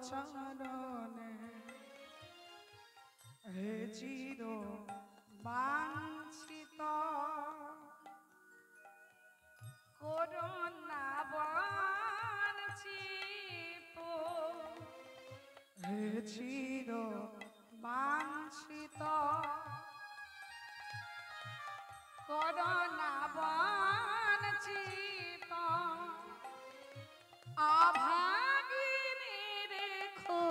চরণে হে চির বাঞ্ছিত করুণা বঞ্চিত হে চির বাঞ্ছিত করুণা বঞ্চিত আভাগিনী রেখো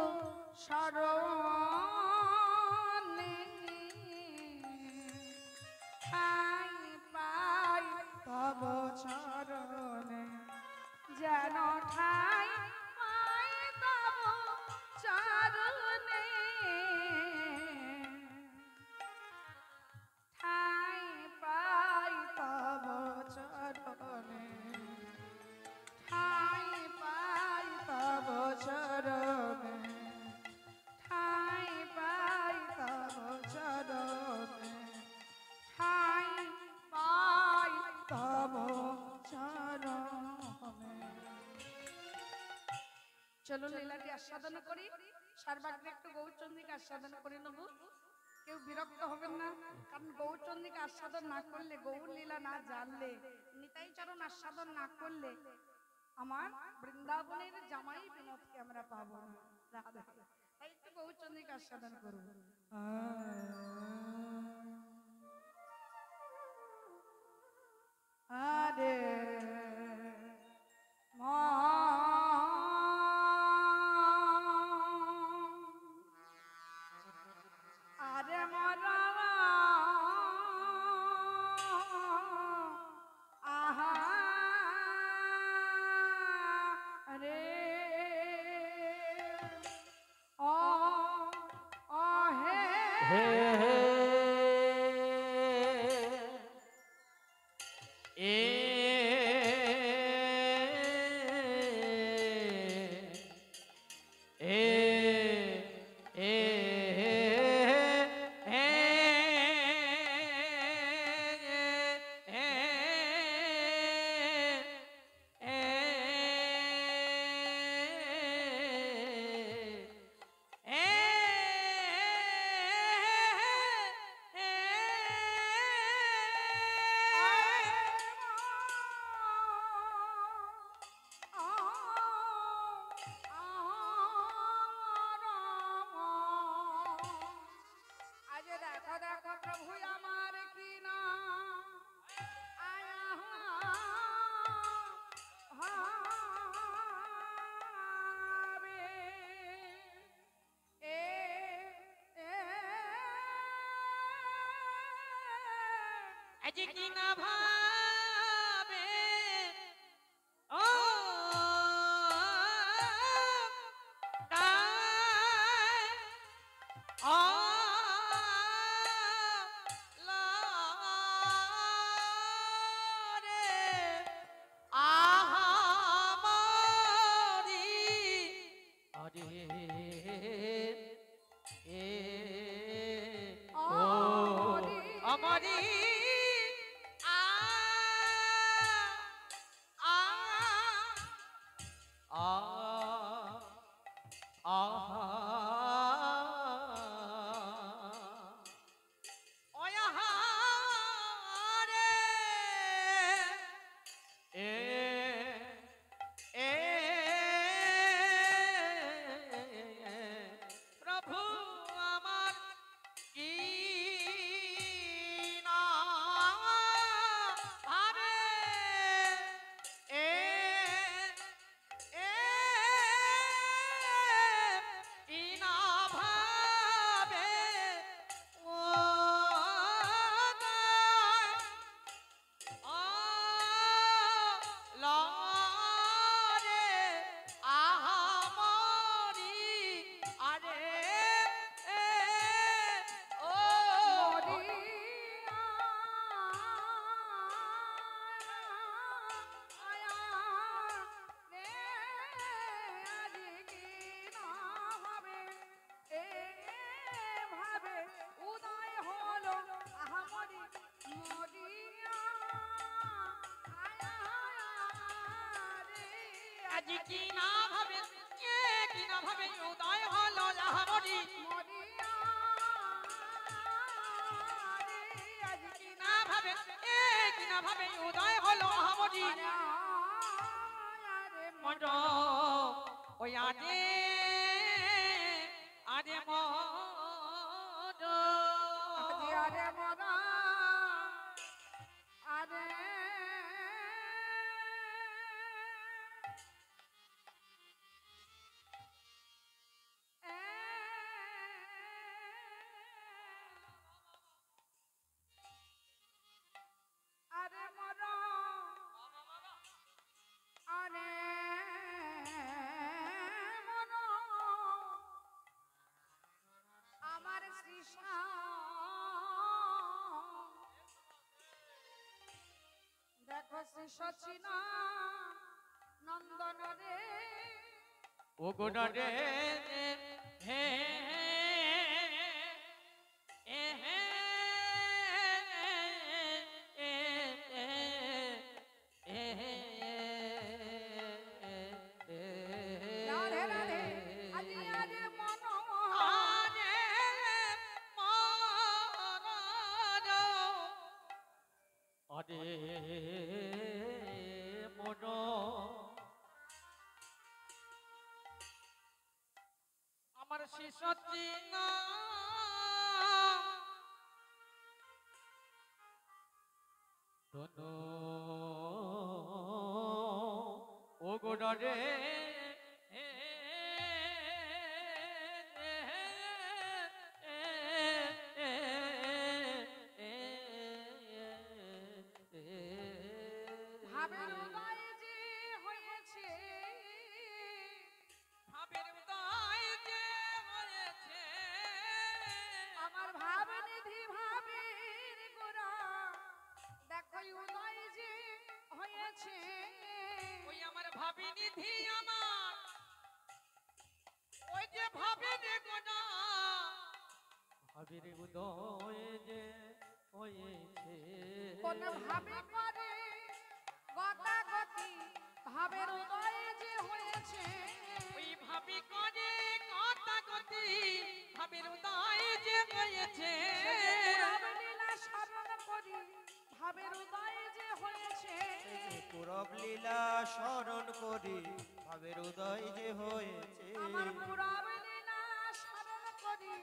শরণে ঠাই পাই তব চরণে যেন ঠাই পাই তব চরণে ঠাই পাই তব চরণে ঠাই পাই তব চরণে ঠাই পাই তব চরণে ঠাই পাই তব চরণে। চলো লীলাটি আস্বাদন করি, সর্বাগ্রে একটু গৌরচন্দ্রীকে আস্বাদন করে নেব। কেউ বিরক্ত হবেন না, কারণ গৌরচন্দ্রীকে আস্বাদন না করলে, গৌর লীলা না জানলে, নিতাই চরণ আস্বাদন না করলে আমার বৃন্দাবনের জামাই বিনোদকে আমরা পাবো না। রাধে, তাই একটু গৌরচন্দ্রীকে আস্বাদন করব। আরে আরে মরা আহা রে ও ও হে ভাবে উদয় হলো মহামতি মন ওই আরে আরে মন আরে মরা আরে আরে মরা আরে মরা আমার সৃষা দেখো শ্রী সচিনা নন্দন রে ও গোনা রে হে রাধে রাধে আরে আরে মন আরে মন আমার শিশু দোনো ও গোড়া রে ভাবের উদয় যে হয়েছে ভাবের উদয় যে হয়েছে আমার ভাব নিধি ভাবের গোরা দেখো উদয় যে হয়েছে ওই আমার ভাবি নিধি আমার ওই যে ভাবে দেখো না ভাবির উদয় যে হয়েছে কোন ভাবে করে গতাগতি ভাবের উদয় যে হয়েছে ওই ভাবি করে কথা গতি ভাবির উদয় যে হয়েছে লীলা স্মরণ করি ভাবের উদয় যে হয়েছে পুরব লীলা স্মরণ করি ভাবের উদয় যে হয়েছে আমার পুরব লীলা স্মরণ করি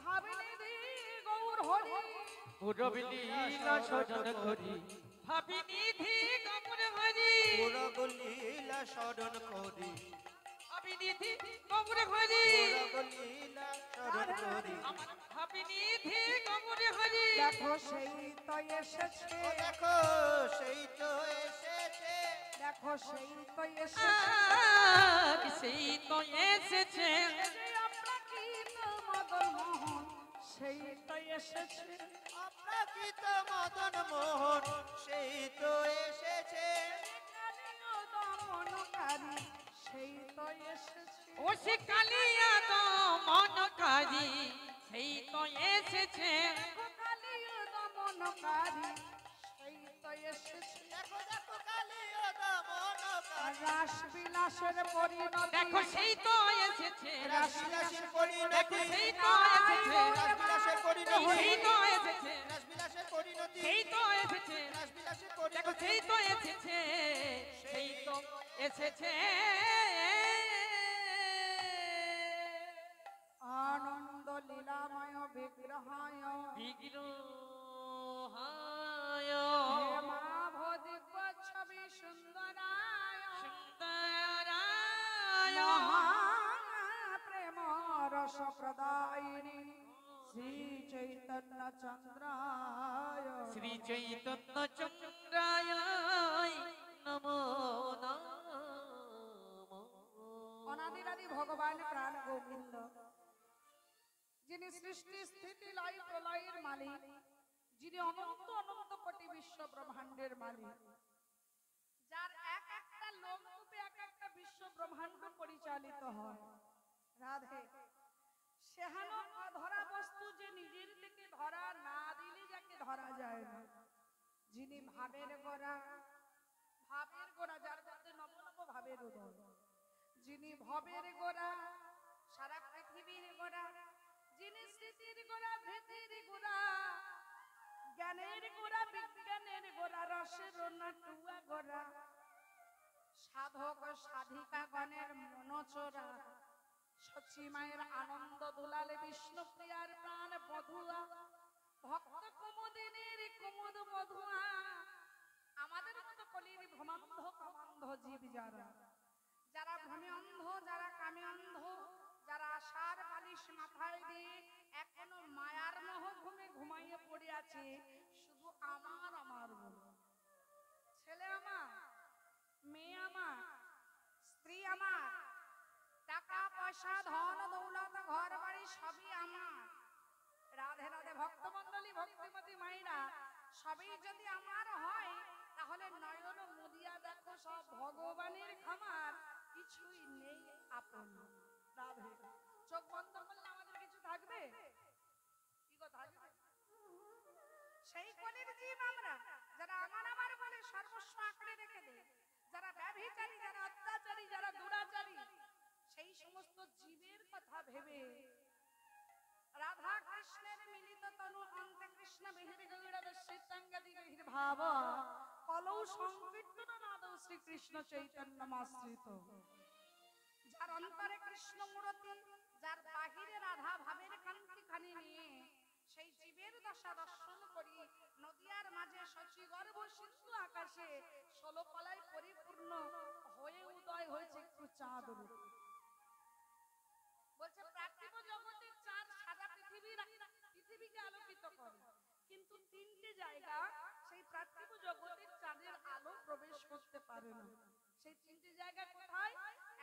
ভাবে নিধি গৌর হরি পুরব লীলা স্মরণ করি ভাবি নিধি গৌর হরি পুরব লীলা স্মরণ করি ভাবি নিধি গৌর হরি পুরব লীলা স্মরণ করি আমার ভাবি নিধি গৌর হরি দেখো সেই তো এসেছে ও দেখো সেই তো এসেছে দেখো সেই তো এসেছে সেই তো এসেছে সেই অপ্রাকৃত মদন মোহন সেই তো এসেছে অপ্রাকৃত মদন মোহন সেই তো এসেছে দমনকারী সেই তো এসেছে ও সে কালিয়া তো মনকারী সেই তো এসেছে কালীয় দমনকারী সেই তো এসেছে দেখো দেখো কালিও দমনকারী রাস বিলাসের পরিণতি দেখো সেই তো এসেছে রাসবিলাসের পরিণতি দেখো সেই তো এসেছে রাসবিলাসের পরিণতি সেই তো এসেছে রাসবিলাসের পরিণতি সেই তো এসেছে রাসবিলাসের দেখো পরিণতি সেই তো এসেছে সেই তো এসেছে আনন্দ লীলাময় বিগ্রহায় বিগ্রহায় হে মাভ দিব্য ছবি সুন্দরায় সুন্দরায় প্রেম রস প্রদায়িনী শ্রী চৈতন্য চন্দ্রায় শ্রী চৈতন্য চন্দ্রায় নমো নমঃ অনাদিরাদি ভগবান প্রাণ গোবিন্দ যিনি সৃষ্টি স্থিতি লয় প্রলয়ের মালিক যিনি অনন্ত অনন্ত কোটি বিশ্ব ব্রহ্মাণ্ডের মালিক যার এক একটা লোকরূপে এক একটা বিশ্ব ব্রহ্মাণ্ড পরিচালিত হয় রাধে সেহানো অধরা বস্তু যে নিজের থেকে ধরা না দিলে যাকে ধরা যায় না যিনি ভাবের গোড়া যার মধ্যে নব নব ভাবের উদয় যিনি ভবের গোড়া সারা পৃথিবীর গোড়া যিনি স্মৃতির গোড়া ধৃতির গোড়া জ্ঞানের গোড়া বিজ্ঞানের গোড়া রসের নাটুয়া গোড়া সাধক সাধিকা গণের মনোচরা সচি মায়ের আনন্দ দুলালে বিষ্ণু প্রিয়ার প্রাণ বধুয়া ভক্ত কুমুদিনীর কুমুদ মধুয়া আমাদের মতো কলির ভ্রমান্ধ কামান্ধ জীব যারা যারা ভ্রমে অন্ধ যারা কামে অন্ধ যারা আশার বালিশ মাথায় দিয়ে এখনো মায়ার মোহ ঘুমে ঘুমাইয়ে পড়ে আছে শুধু আমার আমার বলে ছেলে আমার মেয়ে আমার স্ত্রী আমার টাকা পয়সা ধন দৌলত ঘর বাড়ি সবই আমার রাধে রাধে ভক্তমণ্ডলী ভক্তিমতী মায়েরা সবই যদি আমার হয় তাহলে নয়ন মুদিয়া দেখো সব ভগবানের খামার কিছুই নেই আপন রাধে চোখ বন্ধ করলে আমাদের কিছু থাকবে কি গো থাকবে সেই কোলের জীব আমরা যারা আমার আমার বলে সর্বস্ব আঁকড়ে রেখে দেয় যারা ব্যভিচারী যারা অত্যাচারী যারা দুরাচারী সেই সমস্ত জীবের কথা ভেবে রাধা কৃষ্ণের মিলিত তনু অন্তে কৃষ্ণ বিহির গৌরব শ্রীতঙ্গদি বিহির ভাব কলৌ সংকীর্তন নাদৌ শ্রীকৃষ্ণ চৈতন্যমাশ্রিত যার অন্তরে কৃষ্ণ মূর্তি যার বাহিরে রাধা ভাবের কান্তি খানি নিয়ে সেই জীবের দশা দর্শন করি নদিয়ার মাঝে শচী গর্ভ সিন্ধু আকাশে 16 কলায় পরিপূর্ণ হয়ে উদয় হয়েছে একটু চাঁদ রূপ বলছে পার্থিব জগতের চাঁদ সারা পৃথিবীকে আলোকিত করে কিন্তু তিনটে জায়গা সেই পার্থিব জগতের চাঁদের আলো প্রবেশ করতে পারে না সেই তিনটে জায়গা কোথায়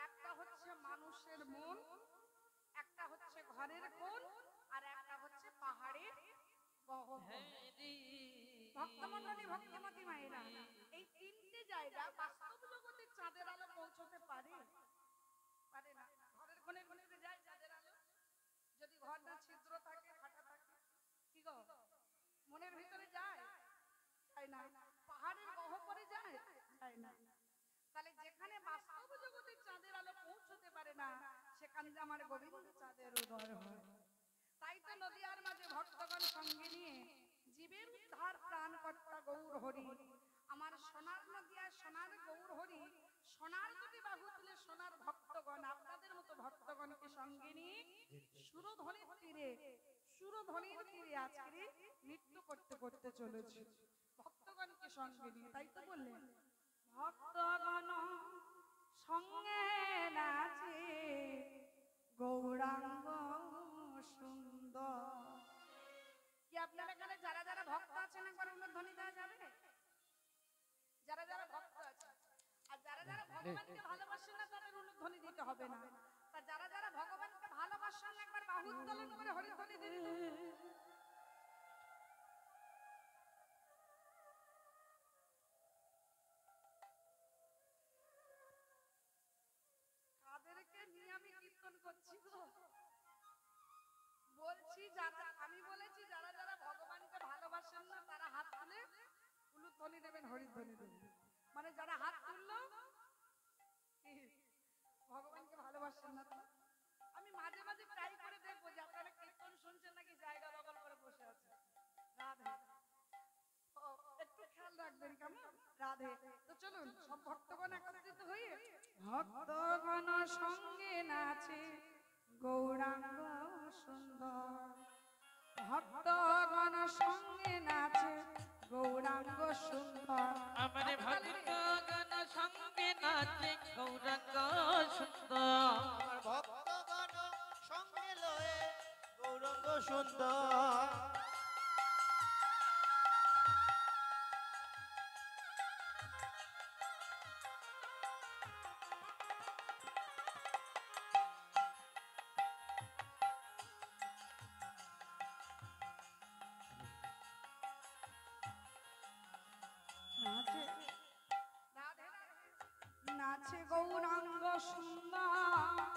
একটা হচ্ছে মানুষের মন একটা হচ্ছে ঘরের কোণ আর একটা হচ্ছে পাহাড়ের গহ্বর ভক্তমণ্ডলী ভক্তিমতী মায়েরা এই তিনটে জায়গা বাস্তব জগতের চাঁদের আলো পৌঁছতে পারে পারে না ঘরের কোণে কোণে যায় চাঁদের আলো যদি ঘরটা ছিদ্র থাকে ফাটা থাকে কি গো মনের ভিতরে যায় যায় না পাহাড়ের গহ্বরে যায় যায় না তাহলে যেখানে বাস্তব জগতের চাঁদের আলো পৌঁছতে পারে না সেখানে আমার গোবিন্দ চাঁদের উদয় হয় তাই তো নদিয়ার মাঝে ভক্তগণ সঙ্গে নিয়ে জীবের উদ্ধার প্রাণকর্তা গৌর হরি আমার সোনার নদিয়া সোনার গৌর হরি সোনার দুটি বাহু তুলে সোনার ভক্তগণ আপনাদের মতো ভক্তগণকে সঙ্গে নিয়ে সুরধ্বনির তীরে আজকে নৃত্য করতে করতে চলেছে ভক্তগণকে সঙ্গে নিয়ে তাই তো বললেন ভক্তগণ সঙ্গে নাচে গৌরাঙ্গ সুন্দর কি আপনার এখানে যারা যারা ভক্ত আছেন একবার উলুধ্বনি দেওয়া যাবে যারা যারা ভক্ত আছে আর যারা যারা ভগবানকে ভালোবাসেন না তাদের উলুধ্বনি দিতে হবে না তা যারা যারা ভগবানকে ভালোবাসেন একবার বাহু উত্তোলন করে হরিধ্বনি দিন কাদেরকে নিয়ে আমি কীর্তন করছি গো বলছি যারা আমি বলেছি যারা যারা ভগবানকে ভালোবাসেন না তারা হাত তুলে উলুধ্বনি দেবেন হরিধ্বনি দেবেন মানে যারা হাত তুললো ভগবানকে ভালোবাসেন না আমি মাঝে মাঝে ট্রাই করে দেখবো যে আপনারা কীর্তন শুনছেন নাকি জায়গা দখল করে বসে আছে রাধে একটু খেয়াল রাখবেন কেমন রাধে তো চলুন সব ভক্তগণ একত্রিত হয়ে ভক্তগণ সঙ্গে নাচে গৌরাঙ্গ সুন্দর ভক্তগণ সঙ্গে নাচে গৌরাঙ্গ সুন্দর আমার ভক্তগণ সঙ্গে নাচে গৌরাঙ্গ সুন্দর আমার ভক্তগণ সঙ্গে লয়ে গৌরাঙ্গ সুন্দর নাচে নাচে গৌরাঙ্গ সুন্দর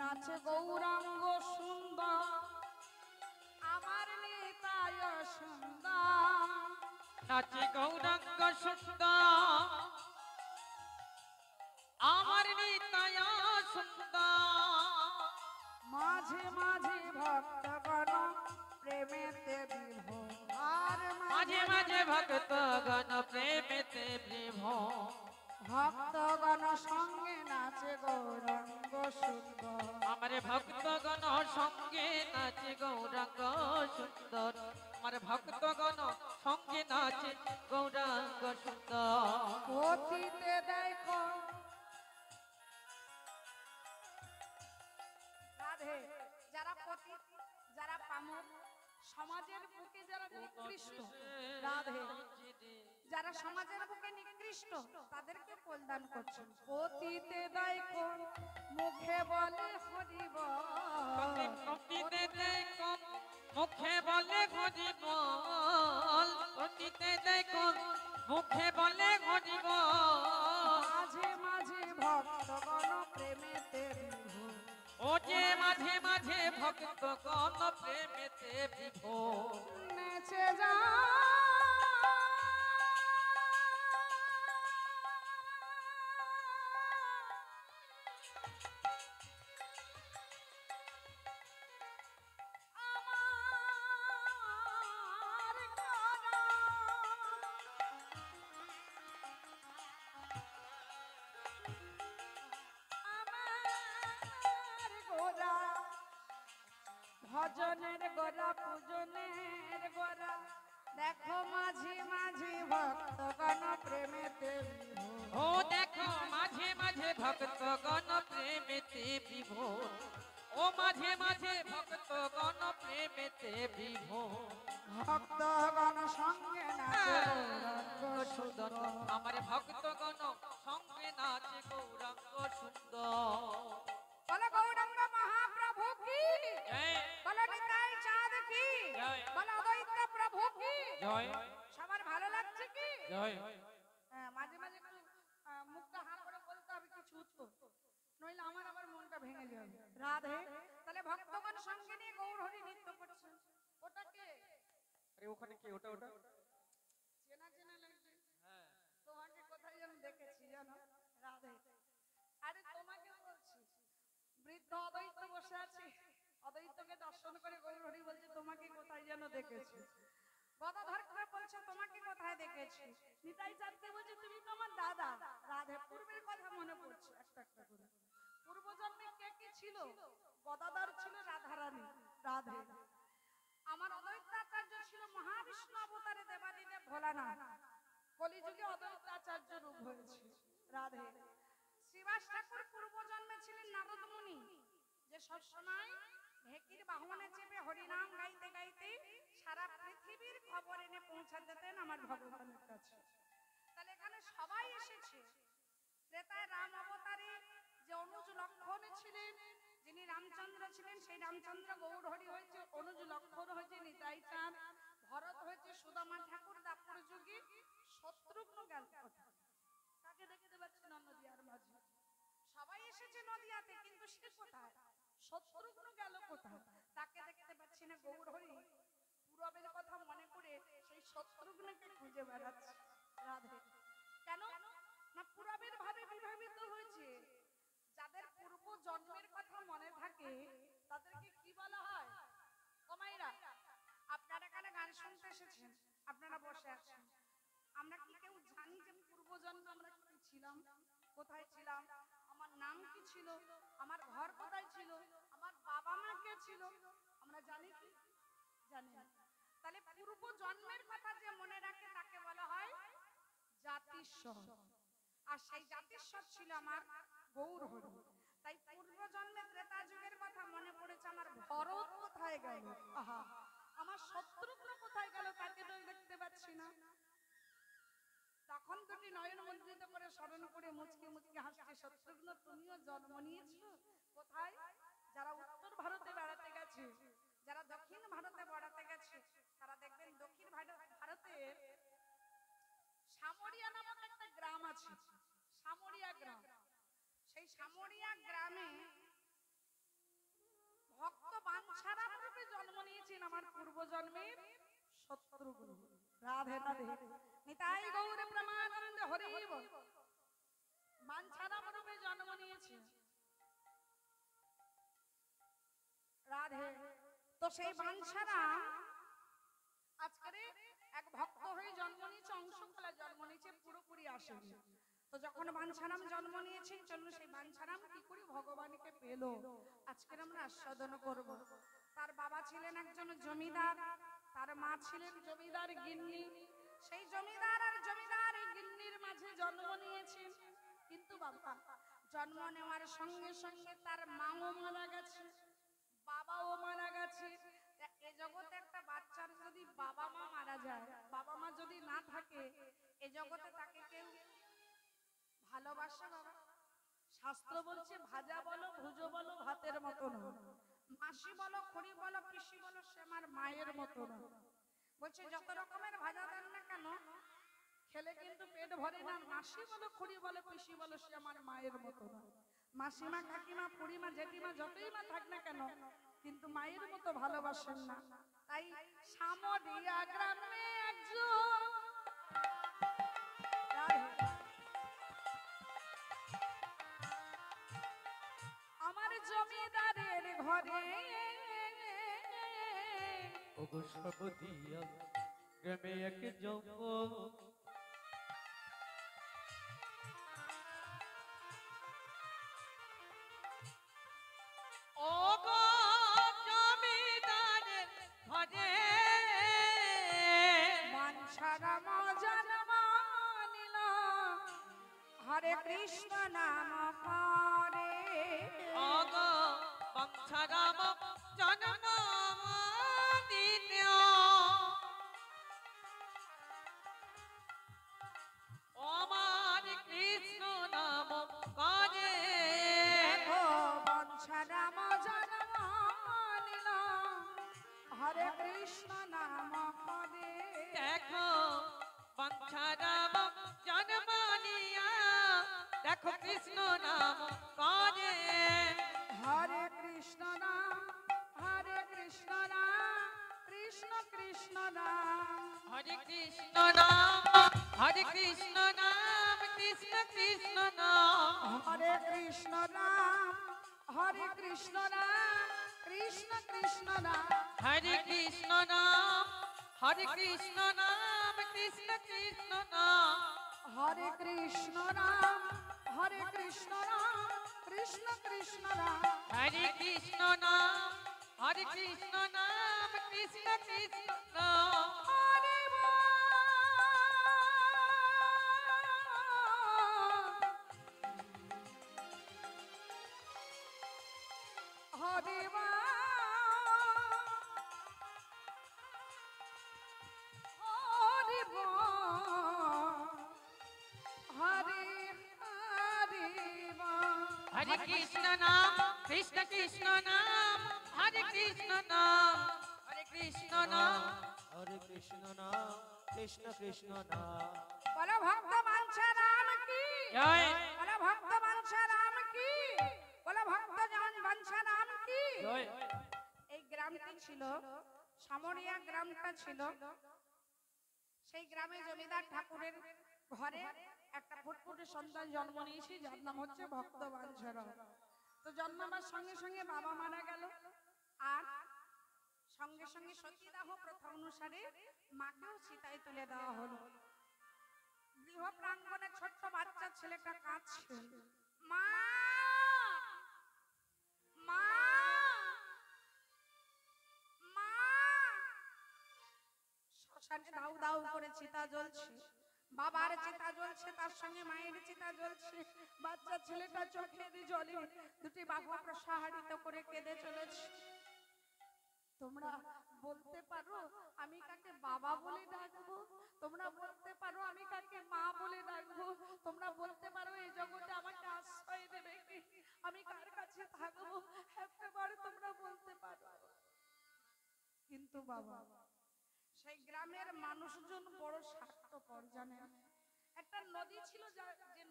নাচে গৌরাঙ্গ সুন্দর আমার নিতায় সুন্দর নাচে গৌরাঙ্গ সুন্দর আমার নিতায় সুন্দর মাঝে মাঝে ভক্তগণ প্রেমেতে বিভোর আর মাঝে মাঝে ভক্তগণ প্রেমেতে বিভোর ভক্তগণ সঙ্গে নাচে গৌরাঙ্গ সুন্দর আমার ভক্তগণ সঙ্গে নাচে গৌরাঙ্গ সুন্দর আমার ভক্তগণ সঙ্গে নাচে গৌরাঙ্গ সুন্দর পতিতে দেখো রাধে যারা পতি যারা পামক সমাজের বুকে যারা নিকৃষ্ট রাধে যারা সমাজের বুকে নিকৃষ্ট তাদেরকে কল্যাণ করছেন পতিতে দেখো মুখে বলে হরিব অতীতে দেখো মুখে বলে হরি বল অতীতে দেখো মুখে বলে হরি বল মাঝে মাঝে ভক্তগণ প্রেমেতে বিভোর ও যে মাঝে মাঝে ভক্তগণ প্রেমেতে বিভোর নেচে যা আমার গোরা। আমার গোরা ভজনের গোরা পূজনের গোরা দেখো মাঝে মাঝে ভক্তগণ প্রেমেতে বিভোর। ও দেখো মাঝে মাঝে ভক্তগণ প্রেমেতে বিভোর ও মাঝে মাঝে ভক্তগণ প্রেমেতে বিভোর ভক্তগণ সঙ্গে নাচে গৌরাঙ্গ সুন্দর আমার ভক্তগণ সঙ্গে নাচে গৌরাঙ্গ সুন্দর বলো গৌরাঙ্গ মহাপ্রভু কি জয় বলো নিতাই চাঁদ কি জয়। বলো অদ্বৈত প্রভু কি জয় সবার ভালো লাগছে কি জয় হ্যাঁ, মাঝে মাঝে একটু মুখটা হাঁ করে বলতে হবে কিছু উত্তর নইলে আমার আবার মনটা ভেঙে যাবে রাধে তাহলে ভক্তগণ সঙ্গে নিয়ে গৌর হরি নৃত্য করছে ওটাকে আরে ওখানে কি ওটা ওটা চেনা চেনা লাগছে তোমাকে কোথায় যেন দেখেছি জানো রাধে আরে তোমাকে বলছি বৃদ্ধ অদ্বৈত বসে আছে অদ্বৈতকে দর্শন করে গৌর হরি বলছে তোমাকে কোথায় যেন দেখেছি গদাধর করে বলছে তোমাকে কোথায় দেখেছি নিতাই চাঁদকে বলছে তুমি তো আমার দাদা রাধে পূর্বের কথা মনে পড়ছে একটা একটা করে পূর্বজন্মে কে কে ছিল গদাধর ছিল রাধারানী রাধে আমার অদ্বৈতাচার্য ছিল মহাবিষ্ণু অবতারে দেবাদিদেব ভোলানাথ কলিযুগে অদ্বৈতাচার্য রূপ হয়েছে রাধে শ্রীবাস ঠাকুর পূর্বজন্মে ছিলেন নারদ মুনি যে সবসময় ঢেকির বাহনে চেপে হরিনাম গাইতে গাইতে সারা পৃথিবীর খবর এনে পৌঁছা দিতেন আমার ভগবানের কাছে তাহলে এখানে সবাই এসেছে ত্রেতায় রাম অবতারে যে অনুজ লক্ষণ ছিলেন যিনি রামচন্দ্র ছিলেন সেই রামচন্দ্র গৌর হরি হয়েছে অনুজ লক্ষণ হয়েছে নিতাই চাঁদ ভরত হয়েছে সুদামা ঠাকুর দাপুর যুগে শত্রুঘ্ন গেল কোথায় তাকে দেখতে পাচ্ছি না নদিয়ার মাঝে সবাই এসেছে নদিয়াতে কিন্তু সে কোথায় শত্রুঘ্ন গেল কোথায় তাকে দেখতে পাচ্ছি না গৌর হরি পূরবের কথা মনে করে সেই শত্রুঘ্নকে খুঁজে বেড়াচ্ছে রাধে কেন না পূরবের ভাবে বিভাবিত হয়েছে যাদের পূর্ব জন্মের কথা মনে থাকে তাদেরকে কি বলা হয় ও মাইরা আপনারা এখানে গান শুনতে এসেছেন আপনারা বসে আছেন আমরা কি কেউ জানি যে পূর্ব জন্মে আমরা কি ছিলাম কোথায় ছিলাম আমার নাম কি ছিল আমার ঘর কোথায় ছিল আমার বাবা মা কে ছিল আমরা জানি কি জানি না তাহলে পূর্ব জন্মের কথা যে মনে রাখে তাকে বলা হয় জাতিস্বর আর সেই জাতিস্বর ছিল আমার গৌর হরি তাই পূর্ব জন্মে ত্রেতা যুগের কথা মনে পড়েছে আমার ভরত কোথায় গেল আহা আমার শত্রুঘ্ন কোথায় গেল তাকে তো দেখতে পাচ্ছি না তখন দুটি নয়ন মন্ত্রিত করে স্মরণ করে মুচকি মুচকি হাসছে শত্রুঘ্ন তুমিও জন্ম নিয়েছো কোথায় যারা উত্তর ভারতে বেড়াতে গেছে যারা দক্ষিণ ভারতে বেড়াতে গেছে তারা দেখবেন দক্ষিণ ভারতে সামরিয়া নামক একটা গ্রাম আছে সামরিয়া গ্রাম সেই সামরিয়া গ্রামে নিয়েছেন আমার পূর্বজন্মের শত্রুগুলো। রাধে রাধে, নিতাই গৌর প্রেমানন্দ হরি বল। বাঞ্ছারাম রূপে জন্ম নিয়েছে রাধে। তো সেই বাঞ্ছারাম আজকে এক ভক্ত হয়ে জন্ম নিয়েছে, অংশকলা জন্ম নিয়েছে, পুরোপুরি আসেনি। তো যখন বাঞ্ছারাম জন্ম নিয়েছে, চলুন সেই বাঞ্ছারাম কি করে ভগবানকে পেল আজকে আমরা আস্বাদন করব। তার বাবা ছিলেন একজন জমিদার, তার মা ছিলেন জমিদার গিন্নি। সেই জমিদার আর জমিদার এই গিন্নির মাঝে জন্ম নিয়েছেন। কিন্তু বাবা জন্ম নেওয়ার সঙ্গে সঙ্গে তার মাও মারা গেছে, বাবাও মারা গেছে। এ জগতে একটা বাচ্চার যদি বাবা মা মারা যায়, বাবা মা যদি না থাকে, এ জগতে তাকে কেউ ভালোবাসে বাবা? শাস্ত্র বলছে ভাজা বলো ভুজো বলো ভাতের মতো না, মাসি বলো খুড়ি বলো পিসি বলো সে আমার মায়ের মতো না। বলছে যত রকমের ভাজা দেন না কেন খেলে কিন্তু পেট ভরে না, মাসি বলো খুড়ি বলো পিসি বলো সে আমার মায়ের মতো না। মাসিমা কাকিমা খুড়িমা জেঠিমা যতই মা থাক না কেন কিন্তু মায়ের মতো ভালোবাসেন না। তাই সামরিয়া গ্রামে একজন আমার জমিদারের ঘরে ওগো সবদিয়া গ্রামে এক জঙ্গল, ও গো জমিদারের ঘরে বাঞ্ছারাম জন্ম নিল, হরে কৃষ্ণ নাম করে। ও গো বাঞ্ছারাম জন্ম দিল, আমার কৃষ্ণ নাম করে। ও বাঞ্ছারাম জন্ম নিল, হরে কৃষ্ণ নাম করে। দেখো বাঞ্ছারাম জন্ম নিয়া, দেখো কৃষ্ণ নাম করে। হরে কৃষ্ণ নাম, হরে কৃষ্ণ নাম, কৃষ্ণ কৃষ্ণ নাম। হরে কৃষ্ণ নাম, হরে কৃষ্ণ নাম, কৃষ্ণ কৃষ্ণ নাম। হরে কৃষ্ণ নাম, হরে কৃষ্ণ নাম, কৃষ্ণ কৃষ্ণ নাম। হরে কৃষ্ণ নাম, হরে কৃষ্ণ নাম, কৃষ্ণ কৃষ্ণ নাম। হরে কৃষ্ণ নাম, হরে কৃষ্ণ নাম, কৃষ্ণ কৃষ্ণ নাম। হরে কৃষ্ণ নাম, হরে কৃষ্ণ নাম, কৃষ্ণ কৃষ্ণ নাম। হরে বল। হরে বল। হরে বল। হরে হরে বল। হরে কৃষ্ণ নাম, কৃষ্ণ কৃষ্ণ নাম, হরে কৃষ্ণ নাম, হরে কৃষ্ণ নাম। হরে কৃষ্ণ নাম, কৃষ্ণ কৃষ্ণ নাম। বলো ভক্ত বাঞ্ছারাম কি জয় বলো ভক্ত বাঞ্ছারাম কি বলো ভক্ত জন বাঞ্ছারাম কি। জয়। এই গ্রামটি ছিল সামরিয়া, গ্রামটা ছিল সেই গ্রামে জমিদার ঠাকুরের ঘরে একটা ফুটফুটে সন্তান জন্ম নিয়েছে, যার নাম হচ্ছে ভক্ত বাঞ্ছারাম। তো জন্মাবার সঙ্গে সঙ্গে বাবা মারা গেল, আর সঙ্গে সঙ্গে সতীদাহ প্রথা অনুসারে মাকেও চিতায় তুলে দেওয়া হলো। গৃহ প্রাঙ্গণে ছোট্ট বাচ্চা ছেলেটা কাঁদছে, মা মা মা। শ্মশানে দাউ দাউ করে চিতা জ্বলছে, বাবার চিতা জ্বলছে, তার সঙ্গে মায়ের চিতা জ্বলছে। বাচ্চা ছেলেটা চোখের জলে দুটি বাহু প্রসারিত করে কেঁদে চলেছে। তোমরা বলতে পারো আমি কাকে বাবা বলে ডাকবো? তোমরা বলতে পারো আমি কাকে মা বলে ডাকবো? তোমরা বলতে পারো এই জগতে আমাকে আশ্রয় দেবে কি? আমি কার কাছে থাকবো? একবার তোমরা বলতে পারো। কিন্তু বাবা সেই গ্রামের মানুষজন বড় স্বার্থপর, জানেন? একটা নদী ছিল যে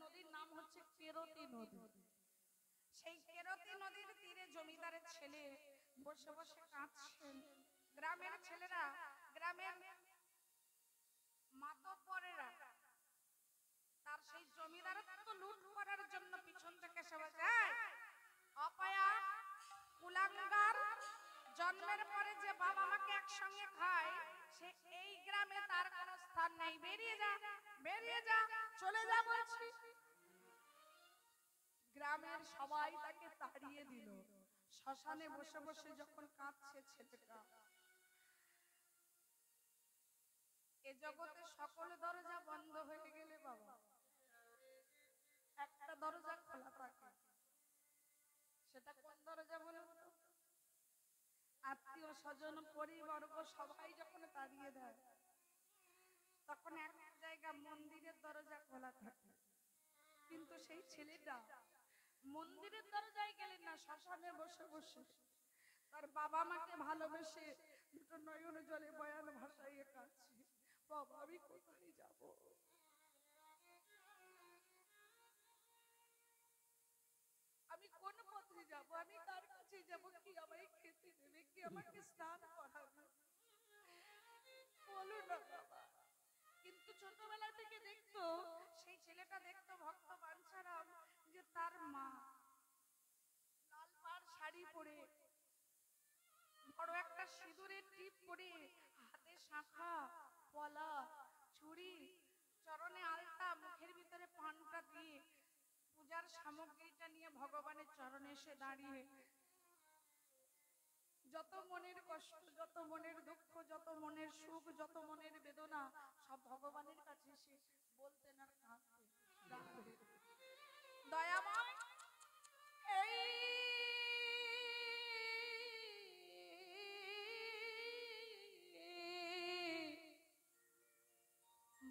নদীর নাম হচ্ছে কেরতি নদী। সেই কেরতি নদীর তীরে জমিদারের ছেলে বসে বসে কাঁদছেন, গ্রামের ছেলেরা, গ্রামের মাতব্বরেরা তার সেই জমিদারত্ব লুট করার জন্য পিছন থেকে সে বলছে, অপয়া কুলাঙ্গার, জন্মের পরে যে বাবা মাকে একসঙ্গে খায় সে এই গ্রামে তার কোনো স্থান নেই, বেরিয়ে যা, বেরিয়ে যা, চলে যা বলছি। গ্রামের সবাই তাকে তাড়িয়ে দিল। শ্মশানে বসে বসে যখন কাঁদছে ছেলেটা, এ জগতে সকল দরজা বন্ধ হয়ে গেলে বাবা একটা দরজা খোলা থাকে, সেটা কোন দরজা বলুন তো? আত্মীয় স্বজন পরিবর্গ সবাই যখন তাড়িয়ে দেয় তখন এক জায়গা মন্দিরের দরজা খোলা থাকে। কিন্তু সেই ছেলেটা মন্দিরের দরজায় গেলেন না, শ্মশানে বসে বসে তার বাবা মাকে ভালোবেসে দুটো নয়ন জলে বয়ান ভাষাইয়ে কাঁদছে, বাবা আমি কোথায় যাব, আমি কোন পথে যাব, আমি কার কাছে যাব, কি আমায় খেতে দেবে, কি আমাকে স্নান করাবে, বলো না বাবা। কিন্তু ছোটবেলা থেকে দেখতো, সেই ছেলেটা দেখতো ভক্ত বাঞ্ছারাম যে তার মা লাল পাড় শাড়ি পরে, বড় একটা সিঁদুরের টিপ পরে, হাতে শাঁখা পলা চুড়ি, চরণে আলতা, মুখের ভিতরে পানটা দিয়ে পূজার সামগ্রীটা নিয়ে ভগবানের চরণে এসে দাঁড়িয়ে যত মনের কষ্ট, যত মনের দুঃখ, যত মনের সুখ, যত মনের বেদনা সব ভগবানের কাছে এসে বলতেন আর কাঁদতেন। দয়াময় এই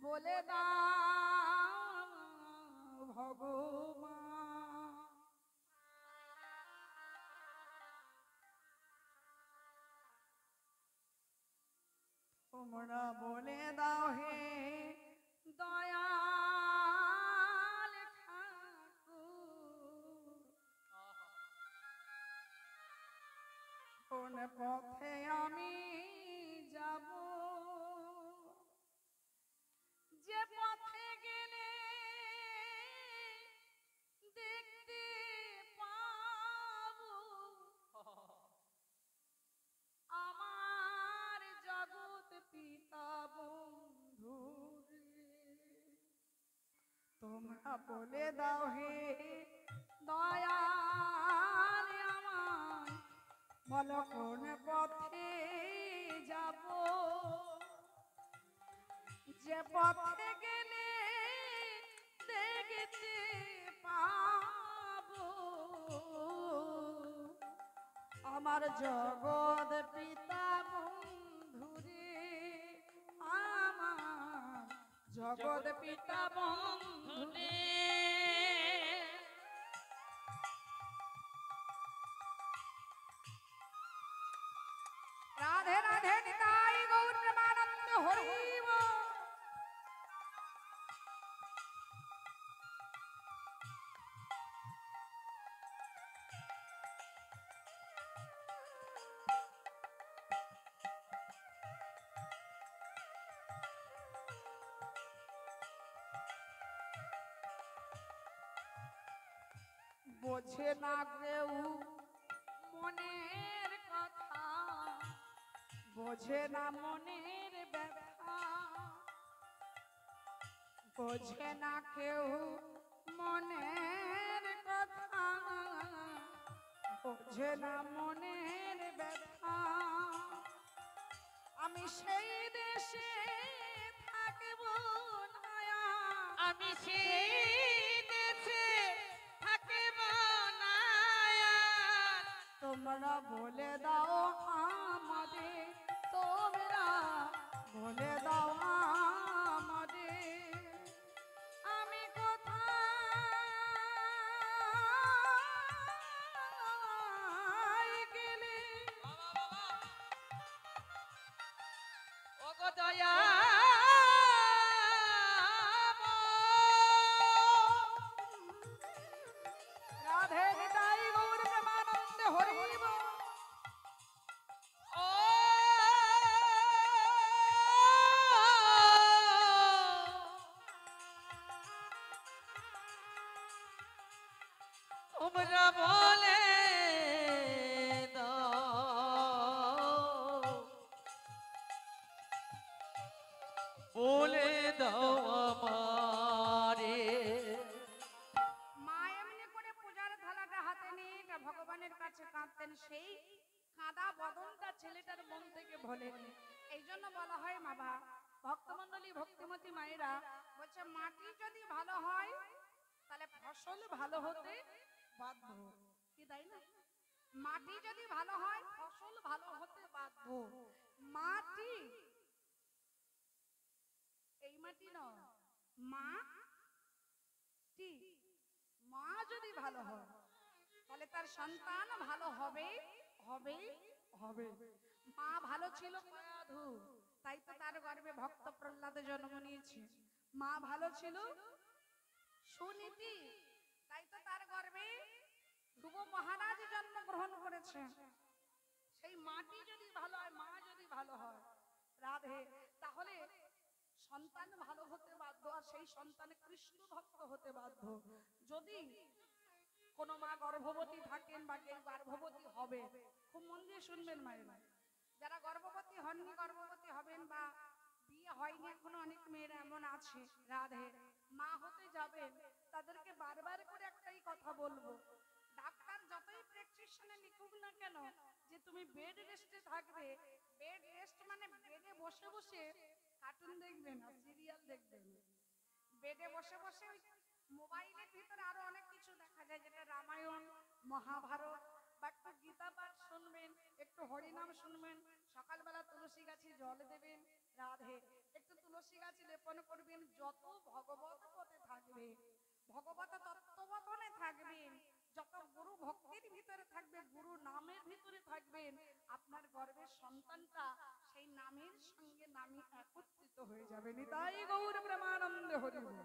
বলে দাও ভগবান, তোমরা বলে দাও হে দয়াল ঠাকুর, কোন পথে আমি যাব, যে পথে গেলে দেখতে পাবো আমার জগৎ পিতা বন্ধু রে। তোমরা বলে দাও হে দয়াল আমায়, বলো কোন পথে যাব, যে পথে গেলে দেখতে পাবো আমার জগৎ পিতা বন্ধুরে, আমার জগৎ পিতা বন্ধুরে। রাধে রাধে নিতাই গৌর প্রেমানন্দ হরি বল। বোঝে না কেউ মনের কথা, বোঝে না মনের ব্যথা, বোঝে না কেউ মনের কথা, বোঝে না মনের ব্যথা। আমি সেই দেশে থাকব না, আমি সেই দেশে থাকিব না। তোমরা বলে দাও আমাদের, তোমরা বলে দাও আমাদের, আমি কোথায় গেলে ওগো দয়া রাধে নিতাই গৌর প্রেমানন্দ হরি বল। ও তোমরা বলে দাও, বলে দাও আমারে। মা এমনি করে পূজার থালাটা হাতে নিয়ে ভগবানের কাছে কাঁদতেন, সেই কাঁদা বদনটা ছেলেটার মন থেকে ভোলেনি। এই জন্য বলা হয় বাবা, ভক্তমন্ডলী ভক্তিমতী মায়েরা বলছে মাটি যদি ভালো হয় তাহলে ফসল ভালো হতে বাধ্য, কি তাই না? মাটি যদি ভালো হয় ফসল ভালো হতে বাধ্য। মাটি, এই মাটি নয়, মাটি, মা যদি ভালো হয় তাহলে তার সন্তান ভালো হবে হবে হবে। মা ভালো ছিল কয়াধু, তাই তো তার গর্ভে ভক্ত প্রহ্লাদে জন্ম নিয়েছে। মা ভালো ছিল সুনীতি, তাই তো তার গর্ভে ধ্রুব মহারাজ জন্মগ্রহণ করেছে। সেই মাটি যদি ভালো হয়, মা যদি ভালো হয় রাধে, তাহলে সন্তান ভালো হতে বাধ্য, আর সেই সন্তানে কৃষ্ণ ভক্ত হতে বাধ্য। যদি কোন মা গর্ভবতী থাকেন বা কেউ গর্ভবতী হবে, খুব মন দিয়ে শুনবেন মায়েরা, যারা গর্ভবতী হননি, গর্ভবতী হবেন বা বিয়ে হয়নি এখনো, অনেক মেয়েরা এমন আছে রাধে, মা হতে যাবেন, তাদেরকে বারবার করে একটাই কথা বলবো, ডাক্তার যতই প্রেসক্রিপশনে লিখুক না কেন যে তুমি বেড রেস্টে থাকবে, বেড রেস্ট মানে বেডে বসে বসে কার্টুন দেখবেন আর সিরিয়াল দেখবেন, বেডে বসে বসে ওই মোবাইলের ভিতরে আরো অনেক কিছু দেখা যায়, যেটা রামায়ণ মহাভারত বা একটু গীতা পাঠ শুনবেন, একটু হরিনাম শুনবেন, সকালবেলা তুলসী গাছে জল দেবেন রাধে, একটু তুলসী গাছে লেপন করবেন, যত ভগবত পথে থাকবে, ভগবত তত্ত্ববতনে থাকবেন, যত গুরু ভক্তির ভিতরে থাকবে, গুরু নামের ভিতরে থাকবেন, আপনার গর্ভের সন্তানটা সেই নামের সঙ্গে নামে একত্রিত হয়ে যাবে। নিতাই গৌর প্রেমানন্দে হরি বল।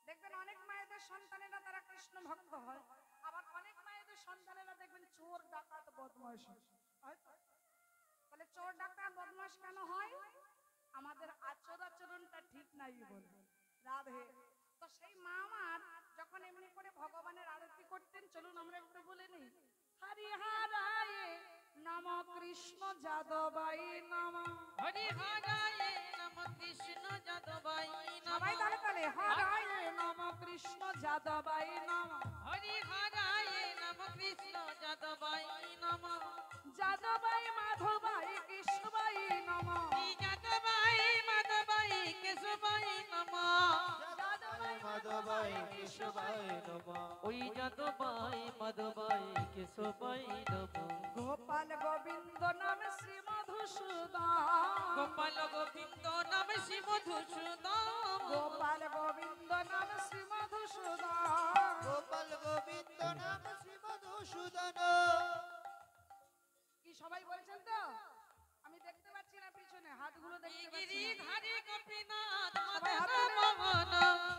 দেখবেন অনেক মায়েদের সন্তানেরা তারা কৃষ্ণ ভক্ত হয়, আবার অনেক মায়েদের সন্তানেরা দেখবেন চোর ডাকাত বদমাশ হয়। তাহলে চোর ডাকাত বদমাশ কেন হয়? আমাদের আচরণটা ঠিক নাই বলে রাধে। তো সেই মা আমার যখন এমনি করে ভগবানের আরতি করতেন, চলুন আমরা একটু বলে নিই, হরিহরায় নম কৃষ্ণ যাদবাই নম, হরিহরায় নম কৃষ্ণ যাদবাই নম, সবাই তালে তালে, হরায় নম কৃষ্ণ যাদবাই নম, হরিহরায় নম কৃষ্ণ যাদবাই নম, যাদবাই মাধবাই কৃষ্ণবাই নম, যাদবাই মাধবাই কেশবাই নম, যাদবাই মাধবাই কেশবাই নমঃ। ওই যাদবাই মাধবাই কেশবাই নম, গোপাল গোবিন্দ নাম শ্রী মধুসূদন, গোপাল গোবিন্দ নাম শ্রী মধুসূদন, গোপাল গোবিন্দ নাম শ্রী মধুসূদন। গোপাল গোবিন্দ নাম শ্রী মধুসূদন। কি সবাই বলছেন তো? আমি দেখতে পাচ্ছি না পিছনে, হাতগুলো দেখতে পাচ্ছি না। গিরিধারী গোপীনাথ সবাই হাত মদন তুলে। মোহন,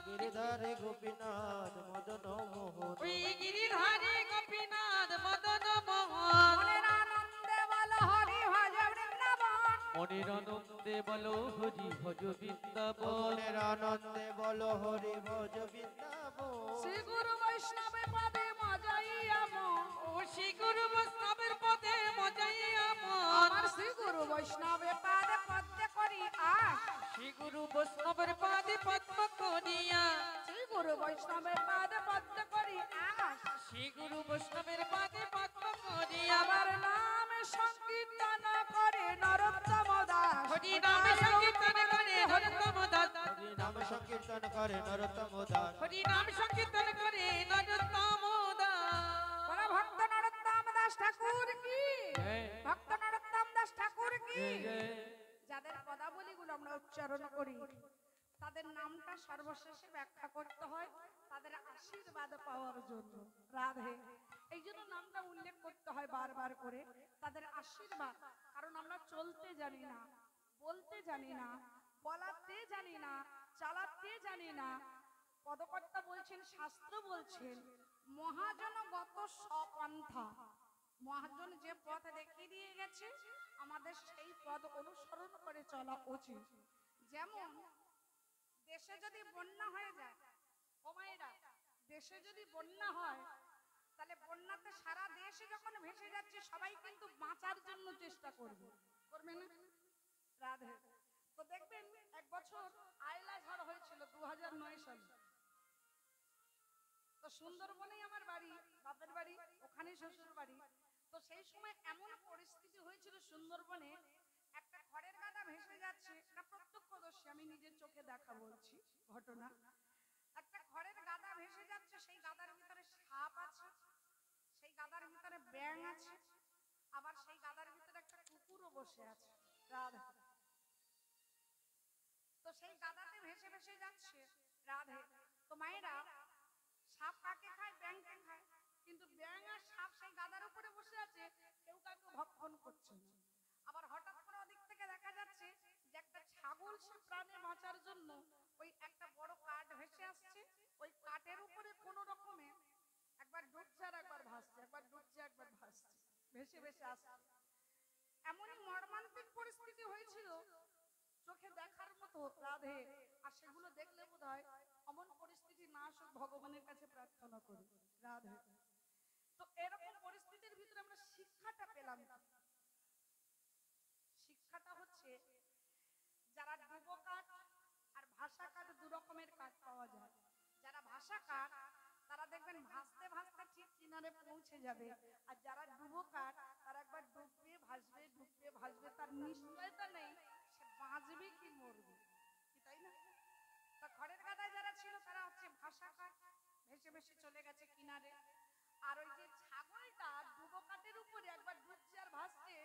গিরিধারে গোপীনাথ মদন মোহন। ওই গিরিধারী গোপীনাথ মদন মোহন, মনের আনন্দে বলো হরি ভজ বৃন্দাবন, মনের আনন্দে বলো হরি ভজ বৃন্দাবন, মনের আনন্দে বলো হরি ভজ বৃন্দাবন। শ্রী গুরু বৈষ্ণবে পদে মজাইয়া মন, ও শ্রী গুরু বৈষ্ণবের পদে মজাইয়া মন, আমার শ্রী গুরু বৈষ্ণবে পাদে পদ্মে করি আস, শ্রী গুরু বৈষ্ণবের পাদে পদ্ম করিয়া, শ্রী গুরু বৈষ্ণবে পাদে পদ্মে করি আস, শ্রী গুরু বৈষ্ণবের পাদে পদ্ম করিয়া, আমার নাম সংকীর্তন করে নরোত্তম দাস, হরি নাম সংকীর্তন করে হরিতম দাস, হরি নাম সংকীর্তন করে নরোত্তম দাস। হরি নাম সংকীর্তন করে নরোত্তম দাস। বলো ভক্ত নরোত্তম দাস ঠাকুর কি, জয় ভক্ত নরোত্তম দাস ঠাকুর কি। জয় জয়। যাদের পদাবলীগুলো আমরা উচ্চারণ করি, তাদের নামটা সর্বশেষে ব্যাখ্যা করতে হয় তাদের আশীর্বাদ পাওয়ার জন্য রাধে। এই জন্য নামটা উল্লেখ করতে হয় বারবার করে, তাদের আশীর্বাদ। কারণ আমরা চলতে জানি না, বলতে জানি না, বলাতে জানি না, চালাতে জানি না। পদকর্তা বলছেন, শাস্ত্র বলছেন, মহাজনগত সপন্থা, মহাজন যে পথ দেখিয়ে দিয়ে গেছে আমাদের সেই পথ অনুসরণ করে চলা উচিত। যেমন দেশে যদি বন্যা হয়ে যায়, ও মায়েরা, দেশে যদি বন্যা হয় তাহলে বন্যাতে সারা দেশে যখন ভেসে যাচ্ছে সবাই কিন্তু বাঁচার জন্য চেষ্টা করবে, করবে না? রাধে। তো দেখবেন এক বছর আয়লা ঝড় হয়েছিল 2009 সালে। তো সুন্দরবনেই আমার বাড়ি, বাপের বাড়ি, ওখানেই শ্বশুর বাড়ি। তো সেই সময় এমন পরিস্থিতি হয়েছিল সুন্দরবনে, একটা খড়ের গাদা ভেসে যাচ্ছে, এটা প্রত্যক্ষদর্শী, আমি নিজের চোখে দেখা বলছি ঘটনা। একটা খড়ের গাদা ভেসে যাচ্ছে, সেই গাদার ভিতরে সাপ আছে, সেই গাদার ভিতরে ব্যাঙ আছে, আবার সেই গাদার ভিতরে একটা কুকুরও বসে আছে। রাধে। তো সেই গাদাতে ভেসে ভেসে যাচ্ছে। রাধে। তো মায়েরা, সাপ কাকে খায়? ব্যাঙকে খায়। কিন্তু ব্যাঙ আর সাপ সেই গাদার উপরে বসে আছে, কেউ কাউকে ভক্ষণ করছে না। আবার হঠাৎ করে ওদিক থেকে দেখা যাচ্ছে যে একটা ছাগল সে প্রাণে বাঁচার জন্য ওই একটা বড় কাঠ ভেসে আসছে, ওই কাঠের উপরে কোন রকমে একবার ডুবছে আর একবার ভাসছে, একবার ডুবছে একবার ভাসছে, ভেসে ভেসে আসছে। এমনই মর্মান্তিক পরিস্থিতি হয়েছিল, চোখে দেখার মতো। রাধে। আর সেগুলো দেখলে বোধ হয় এমন পরিস্থিতি না আসুক, ভগবানের কাছে প্রার্থনা করি। রাধে। তো এরকম পরিস্থিতির ভিতরে আমরা শিক্ষাটা পেলাম। শিক্ষাটা হচ্ছে, যারা ডুবো কাঠ আর ভাষা কাঠ, দু রকমের কাঠ পাওয়া যায়। যারা ভাষা কাঠ তারা দেখবেন ভাসতে ভাসতে ঠিক কিনারে পৌঁছে যাবে, আর যারা ডুবো কাঠ তারা একবার ডুববে ভাসবে, ডুববে ভাসবে, তার নিশ্চয়তা নেই সে বাঁচবে কি মরবে, কি তাই না? তা খড়ের গাদায় যারা ছিল তারা হচ্ছে ভাষা কাঠ, ভেসে ভেসে চলে গেছে কিনারে। আর ওই যে ছাগলটা ডুবো কাঠের উপরে একবার ডুবছে আর ভাসছে,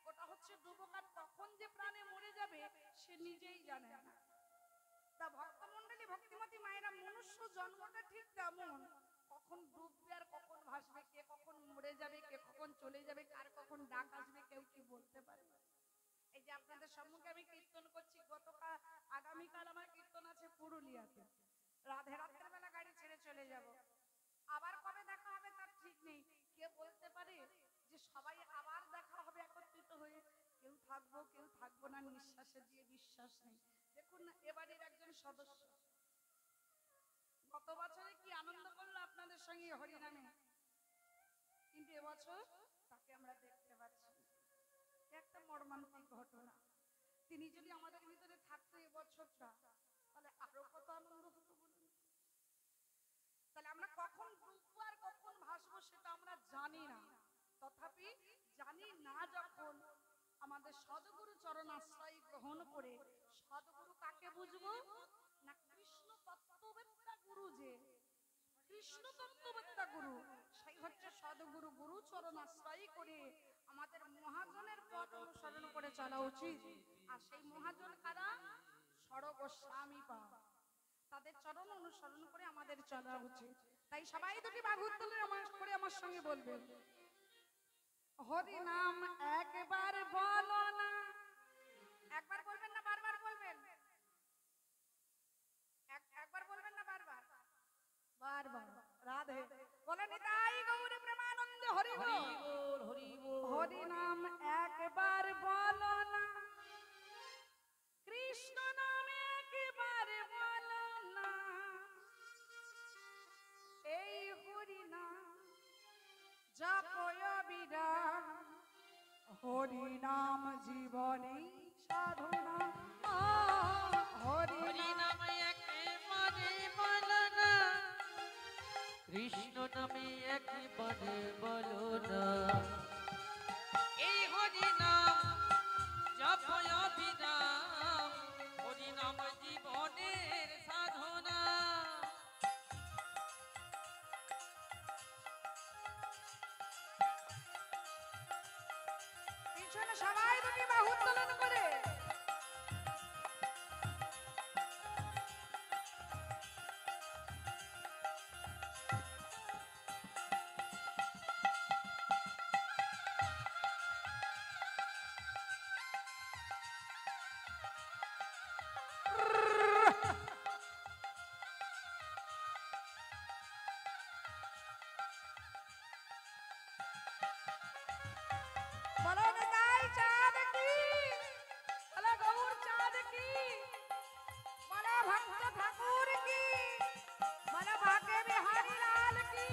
ওটা হচ্ছে ডুবো কাঠ, কখন যে প্রাণে মরে যাবে সে নিজেই জানে না। তা ভক্তমণ্ডলী, ভক্তিমতী মায়েরা, মনুষ্য জন্মটা ঠিক তেমন, কখন ডুববে আর কখন ভাসবে, কে কখন মরে যাবে, কে কখন চলে যাবে, কার কখন ডাক আসবে, কেউ কি বলতে পারে না। এই যে আপনাদের সম্মুখে আমি কীর্তন করছি, গতকাল আগামীকাল আমার কীর্তন আছে পুরুলিয়াতে। রাধে। রাত্রের বেলা গাড়ি ছেড়ে চলে যাব, আবার কবে দেখা হবে তার ঠিক নেই। কে বলতে পারে যে সবাই আবার দেখা হবে একত্রিত হয়ে? কেউ থাকবো কেউ থাকবো না, নিঃশ্বাসে দিয়ে বিশ্বাস নেই। দেখুন না, এবারের একজন সদস্য গত বছরে কি আনন্দ করলো আপনাদের সঙ্গে হরিনামে, কিন্তু এবছর তাকে আমরা দেখতে পাচ্ছি। একটা মর্মান্তিক ঘটনা। তিনি যদি আমাদের ভিতরে থাকতো এবছরটা, তাহলে আরো কত আনন্দ হতো বলুন। তাহলে আমরা কখন ডুববো আর কখন ভাসবো সেটা আমরা জানি না। তথাপি জানি না যখন, আমাদের সদ্গুরু চরণ আশ্রয় গ্রহণ করে, সদ্গুরু কাকে বুঝবো না? কৃষ্ণ তত্ত্ববেত্তা গুরু, যে কৃষ্ণ তত্ত্ববেত্তা গুরু, সেই হচ্ছে সদ্গুরু। গুরু চরণ আশ্রয় করে আমাদের মহাজনের পথ অনুসরণ করে চলা উচিত। আর সেই মহাজন কারা? ষড় গোস্বামী পা, তাদের চরণ অনুসরণ করে আমাদের চলা উচিত। তাই সবাই দুটি বাহু তুলে করে আমার সঙ্গে বলবেন, হরি নাম একবার বলো না। একবার বলবেন না বারবার বলবেন? একবার বলবেন না বারবার? বারবার। রাধে। বলেন নিতাই গৌর প্রেমানন্দ হরি বল, হরি বল। হরি নাম একবার বলো না, কৃষ্ণ নাম একবার বলো না, এই হরি নাম জপয় বিরাম, হরি নাম জীবনে সাধনা। হরি নাম একেবারে বলো না, কৃষ্ণ নামে একেবারে বলো না, এই হরি নাম জপয় বিরাম, হরি নাম জীবনের সাধনা। পিছনে সবাই দুটি বাহু উত্তোলন করে বলো নিতাই চাঁদ কি, বলো গৌর চাঁদ কি, বলো ভক্ত ঠাকুর কি, বলো ভাগ্যে বিহারী লাল কি।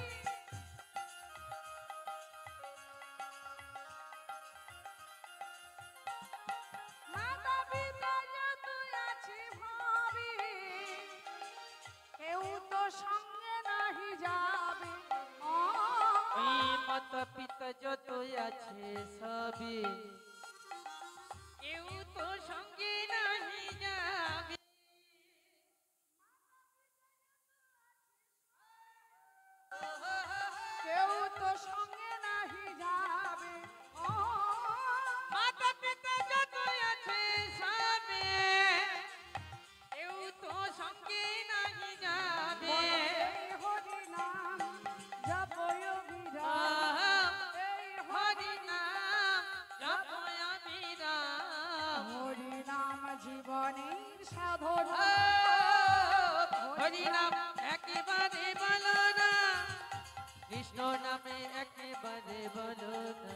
মাতা পিতা যতই আছে সবই কেউ তো সঙ্গে নাহি যাবে। কেউ তো সঙ্গে নাহি যাবে। ও মাতা পিতা যতই আছে সবে কেউ তো সঙ্গে নাহি যাবে। এই হরি নাম জপয় বিরাম। এই হরি নাম জপয় বিরাম। হরি নাম জীবনের সাধনা। হরি নাম একেবারে বলো না, কৃষ্ণ নামে একেবারে বলো না।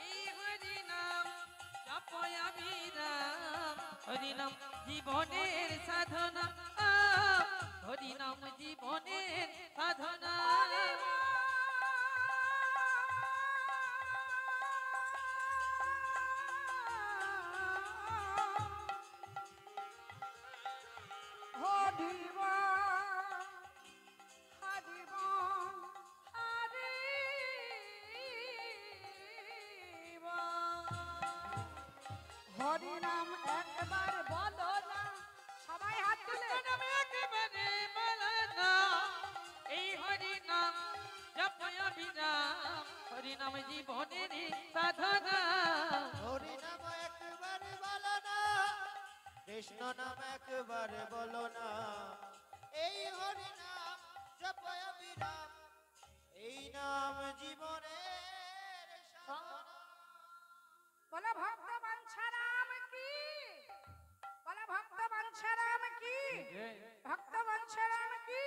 এই হরি নাম জপয় বিরাম। হরি নাম জীবনের সাধনা। হরি নাম জীবনের সাধনা। হরিবা হরিবা হরিবা। হরি নাম একবার বলো না, সবাই হাত তুলে। নামে একেবারে বলো না। এই হরি নাম জপয় বিরাম। হরি নাম জীবনের সাধনা। হরি নাম একবারে বলো না, কৃষ্ণ নাম একবারে বলো না। এই হরি নাম জপয় বিরাম, এই নাম জীবনের সাধনা। বলো ভক্ত বংশারাম কি, বলো ভক্ত বংশারাম কি, ভক্ত বংশারাম কি।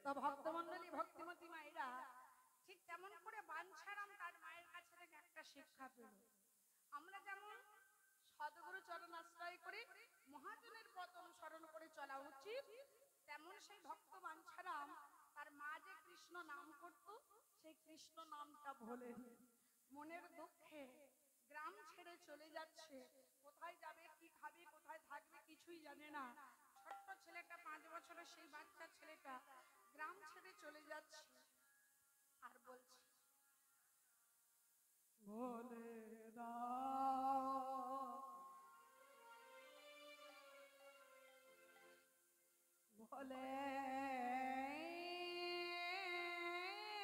তো ভক্তমণ্ডলী ভক্তিমতী মায়েরা ঠিক তেমন করে বাঞ্ছারাম তার মায়ের কাছে থেকে একটা শিক্ষা পেল। আমরা যেমন সদ্গুরু চরণ আশ্রয় করে মহাজনের পথ অনুসরণ করে চলা উচিত, তেমন সেই ভক্ত বাঞ্ছারাম তার মা যে কৃষ্ণ নাম করত সেই কৃষ্ণ নামটা ভোলেনি। মনের দুঃখে গ্রাম ছেড়ে চলে যাচ্ছে, কোথায় যাবে, কি খাবে, কোথায় থাকবে কিছুই জানে না। ছোট্ট ছেলেটা 5 বছরের, সেই বাচ্চা ছেলেটা গ্রাম ছেড়ে চলে যাচ্ছে আর বলছে ভোলে দাও, ভোলে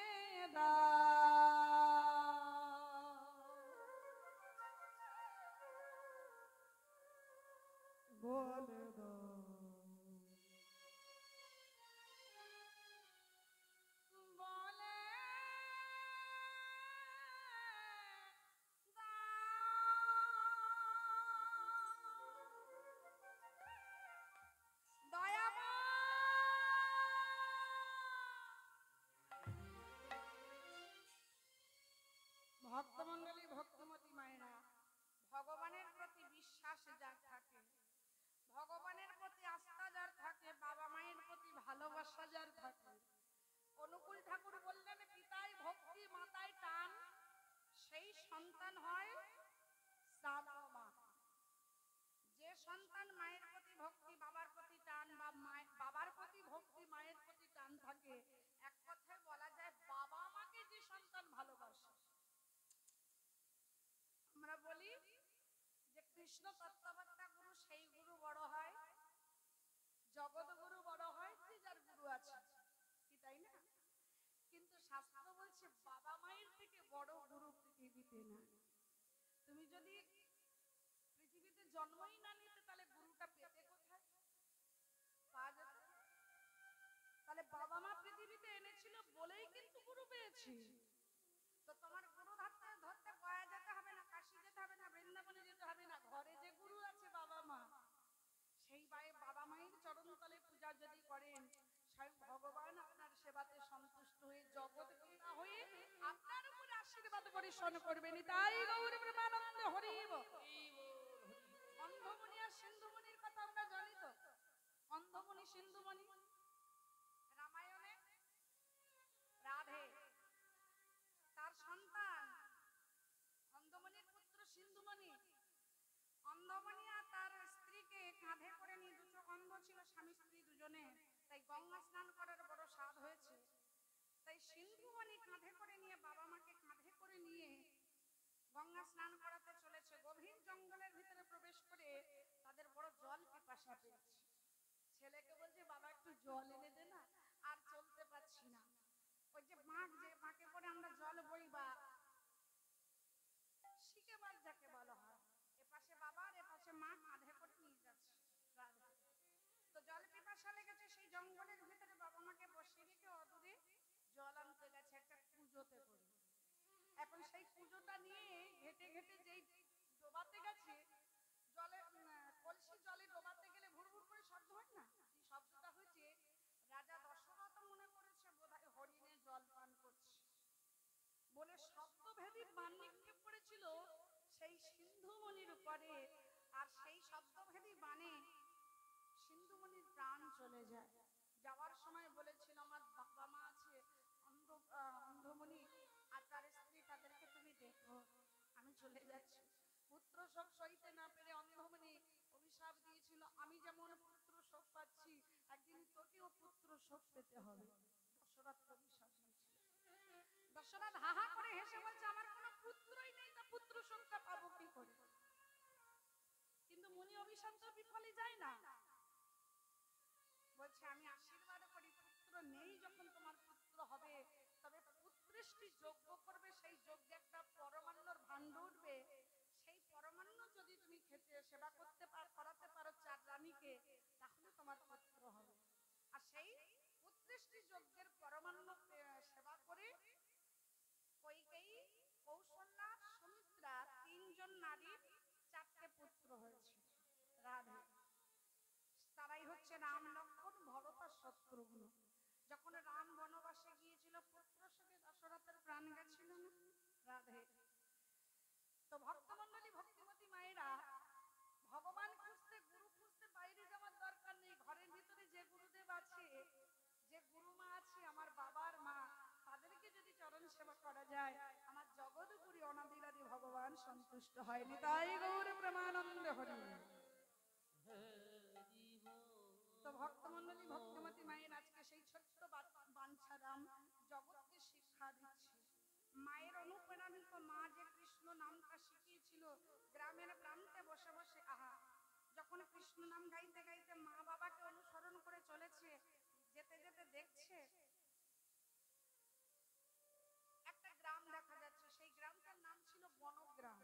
বলে দাও, বলে ভক্তমণ্ডলী ভক্তিমতী মায়েরা, ভগবানের প্রতি বিশ্বাস যার থাকে, ভগবানের প্রতি আস্থা যার থাকে, বাবা মায়ের প্রতি ভালোবাসা যার থাকে, অনুকূল ঠাকুর বললেন পিতায় ভক্তি মাতায় টান, সেই সন্তান হয় সাধমা। যে সন্তান মায়ের প্রতি ভক্তি, বাবার প্রতি টান, বা বাবার প্রতি ভক্তি, মায়ের প্রতি টান থাকে, এক কথায় বলা যায় বাবা মাকে যে সন্তান ভালোবাসে। আমরা বলি যে কৃষ্ণ তত্ত্বাবধায়ক গুরু সেই গুরু বড় হয়, জগৎ গুরু বড় হয়, যে যার গুরু আছে, কি তাই না? কিন্তু শাস্ত্র বলছে বাবা মায়ের থেকে বড় গুরু পৃথিবীতে নাই। তুমি যদি পৃথিবীতে জন্মই না নিতে, তাহলে গুরুটা পেতে কোথায়? পাওয়া যেত। তাহলে বাবা মা পৃথিবীতে এনেছিল বলেই কিন্তু গুরু পেয়েছি। তো তোমার গুরু ধরতে ধরতে গয়া যেতে হবে না, কাশী যেতে হবে না, বৃন্দাবনে যেতে হবে না, ঘরে যে গুরু আছে বাবা মা, সেই বাবা মায়ের চরণ তলে পূজা যদি করেন, স্বয়ং ভগবান আপনার সেবাতে সন্তুষ্ট হয়ে জগৎ পিতা হয়ে আপনার উপরে আশীর্বাদ পরিশোধ করবেন। তাই গৌর প্রেমানন্দ হরিব। অন্ধমণি আর সিন্ধুমণির কথা আমরা জানি তো। অন্ধমণি সিন্ধুমণি রামায়ণে রাধে তার সন্তান অন্ধমণির পুত্র সিন্ধুমণি, অন্ধমণি আর তার স্ত্রীকে কাঁধে করে নিয়ে, দুটো অন্ধ ছিল স্বামী স্ত্রী দুজনে, তাই গঙ্গা স্নান করার বড় স্বাদ হয়েছে। তাই সিন্ধুমণি কাঁধে করে নিয়ে বাবা মাকে কাঁধে করে নিয়ে গঙ্গা স্নান করাতে চলেছে। গভীর জঙ্গলের ভিতরে প্রবেশ করে তাদের বড় জল পিপাসা পেয়েছে। ছেলেকে বলছে বাবা একটু জল এনে দে না, আর চলতে পারছি না। ওই যে মাকে করে আমরা জল বইবা শিখে বাদ যাকে বলা হয়, এপাশে বাবা আর এপাশে মা কাঁধে করে নিয়ে যাচ্ছে। তো জল পিপাসা লেগেছে, সেই জঙ্গলের ভিতরে বাবা মাকে বসিয়ে রেখে অদূরে জল আনতে গেছে একটা পুজোতে করে। এখন সেই পুজোটা নিয়ে ঘেটে ঘেটে যেই ডোবাতে গেছে, জলে কলসি জলে ডোবাতে গেলে ভুরভুর করে শব্দ হয় না, এই শব্দটা হয়েছে রাজা দশরথ মনে করেছে বোধহয় হরিণে জল পান করছে বলে শব্দভেদী বাণ নিক্ষেপ করেছিল সেই সিন্ধুমণির উপরে। আর সেই শব্দভেদী বাণে সিন্ধুমণির প্রাণ চলে যায়। যাওয়ার সময় বলেছিল আমার বাবা মা আছে অন্ধমণি আর তার স্ত্রী, তাদেরকে তুমি দেখো, আমি চলে যাচ্ছি। পুত্র শোক সইতে না পেরে অন্ধমণি অভিশাপ দিয়েছিল, আমি যেমন পুত্র শোক পাচ্ছি একদিন তোকেও পুত্র শোক পেতে হবে। দশরথ অভিশাপ দিয়েছিল। দশরথ হাহা করে হেসে বলছে আমার কোনো পুত্রই নেই, তা পুত্র শোকটা পাবো কি করে? কিন্তু মুনি অভিশাপ তো বিফলে যায় না, বলছে আমি আশীর্বাদ করি পুত্র নেই যখন তোমার পুত্র হবে, তবে পুত্রেষ্টি যজ্ঞ করবে, সেই যজ্ঞে একটা পরমান্নর ভাণ্ড উঠবে, সেই পরমান্ন যদি তুমি খেতে সেবা করতে করাতে পারো চার রানীকে, তাহলে তোমার পুত্র হবে। আর সেই পুত্রেষ্টি যজ্ঞের পরমান্ন সেবা করে কইকেয়ী, কৌশল্যা, সুমিত্রা তিনজন নারীর চারটে পুত্র হয়েছে। রাধা তারাই হচ্ছে রাম, লক্ষ্মণ, ভরত আর শত্রুঘ্ন। যখন রাম বনবাসে গিয়েছিল পুত্র শোকে দশরথের প্রাণ গেছিল না রাধে। তো ভক্তমণ্ডলী ভক্তিমতী মায়েরা ভগবান খুঁজতে গুরু খুঁজতে বাইরে যাওয়ার দরকার নেই, ঘরের ভিতরে যে গুরুদেব আছে, যে গুরুমা আছে আমার বাবার মা, তাদেরকে যদি চরণ সেবা করা যায় আমার জগৎগুরু অনাদিরাদি ভগবান সন্তুষ্ট হয়নি। তাই গৌর প্রেমানন্দ হরি। তো ভক্তমণ্ডলী ভক্তিমতী মায়ের আজকে সেই ছোট্ট বাঞ্ছারাম জগৎকে শিক্ষা দিচ্ছে। মায়ের অনুপ্রেরণিত মা যে কৃষ্ণ নামটা শিখিয়েছিল গ্রামের প্রান্তে বসে বসে, আহা যখন কৃষ্ণ নাম গাইতে গাইতে মা বাবাকে অনুসরণ করে চলেছে, যেতে যেতে দেখছে একটা গ্রাম দেখা যাচ্ছে, সেই গ্রামটার নাম ছিল বনগ্রাম।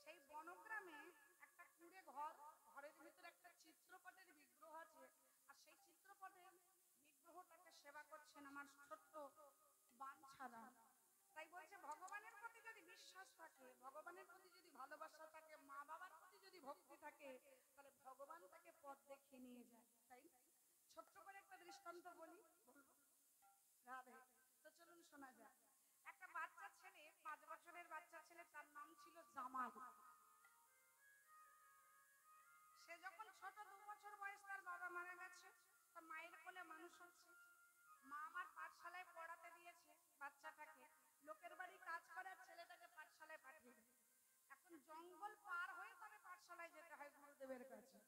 সেই বনগ্রামে একটা কুঁড়ে ঘর, ঘরের ভিতরে একটা চিত্রপটের বিগ্রহ আছে, আর সেই চিত্রপটের বিগ্রহটাকে সেবা করছেন আমার ছোট্ট বাঞ্ছারা। তাই বলছে ভগবানের প্রতি যদি বিশ্বাস থাকে, ভগবানের প্রতি যদি ভালোবাসা থাকে, মা বাবার প্রতি যদি ভক্তি থাকে, তাহলে ভগবান তাকে পথ দেখিয়ে নিয়ে যায়। তাই ছোট্ট করে একটা দৃষ্টান্ত বলবো রাধে। তো চলুন শোনা যায়। একটা বাচ্চা ছেলে, 5 বছরের বাচ্চা ছেলে, তার নাম ছিল জামাল। সে যখন ছোট 2 বছর বয়স তার বাবা মারা গেছে, তার মায়ের কোলে মানুষ হচ্ছে। মা আমার পাঠশালায় পড়াতে দিয়েছে বাচ্চাটাকে, লোকের বাড়ি কাজ করে আর ছেলেটাকে পাঠশালায় পাঠিয়ে দেয়। এখন জঙ্গল পার হয়ে তবে পাঠশালায় যেতে হয় গুরুদেবের কাছে,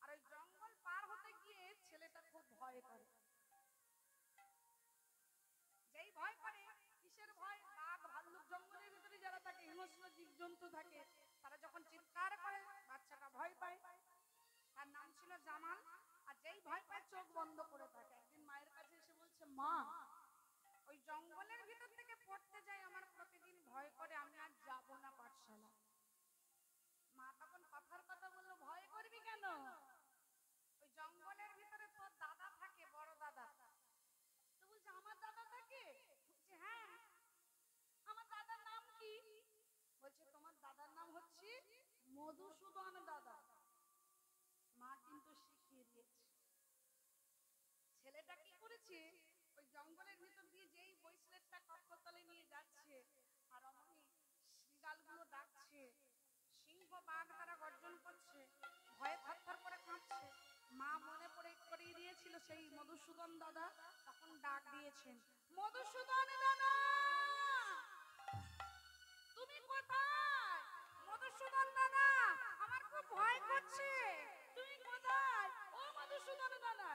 আর ওই জঙ্গল পার হতে গিয়ে ছেলেটা খুব ভয় করে। যেই ভয় করে, কিসের ভয়? বাঘ ভাল্লুক জঙ্গলের ভিতরে যারা থাকে, হিংস্র জীবজন্তু থাকে, তারা যখন চিৎকার করে বাচ্চাটা ভয় পায়। তার নাম ছিল জামাল, আর যেই ভয় পায় চোখ বন্ধ করে থাকে। একদিন মায়ের কাছে এসে বলছে, মা ওই জঙ্গলের ভিতর থেকে পড়তে যাই, আমার প্রতিদিন ভয় করে, আমি আর যাব না পাঠশালা। মা তখন কথার কথা বললো, ভয় করবি কেন? ওই জঙ্গলের ভিতরে তোর দাদা থাকে, বড় দাদা। তো বলছে আমার দাদা থাকে? বলছে হ্যাঁ। আমার দাদার নাম কি? বলছে তোমার দাদার নাম হচ্ছে মধুসূদন দাদা। মা কিন্তু শিখিয়ে দিয়েছে। ছেলেটা কি করেছে, ওই জঙ্গলের ভিতর দিয়ে যেই বৈশ্লেটটা কক্ষতলে নিয়ে যাচ্ছে, আর অমনি শৃগালগুলো ডাকছে, সিংহ বাঘ তারা গর্জন করছে, ভয়ে থরথর করে কাঁপছে। মা মনে করিয়ে দিয়েছিল সেই মধুসূদন দাদা, তখন ডাক দিয়েছেন, মধুসূদন দাদা তুমি কোথায়? মধুসূদন দাদা আমার খুব ভয় করছে, তুমি কোথায়? ও মধুসূদন দাদা।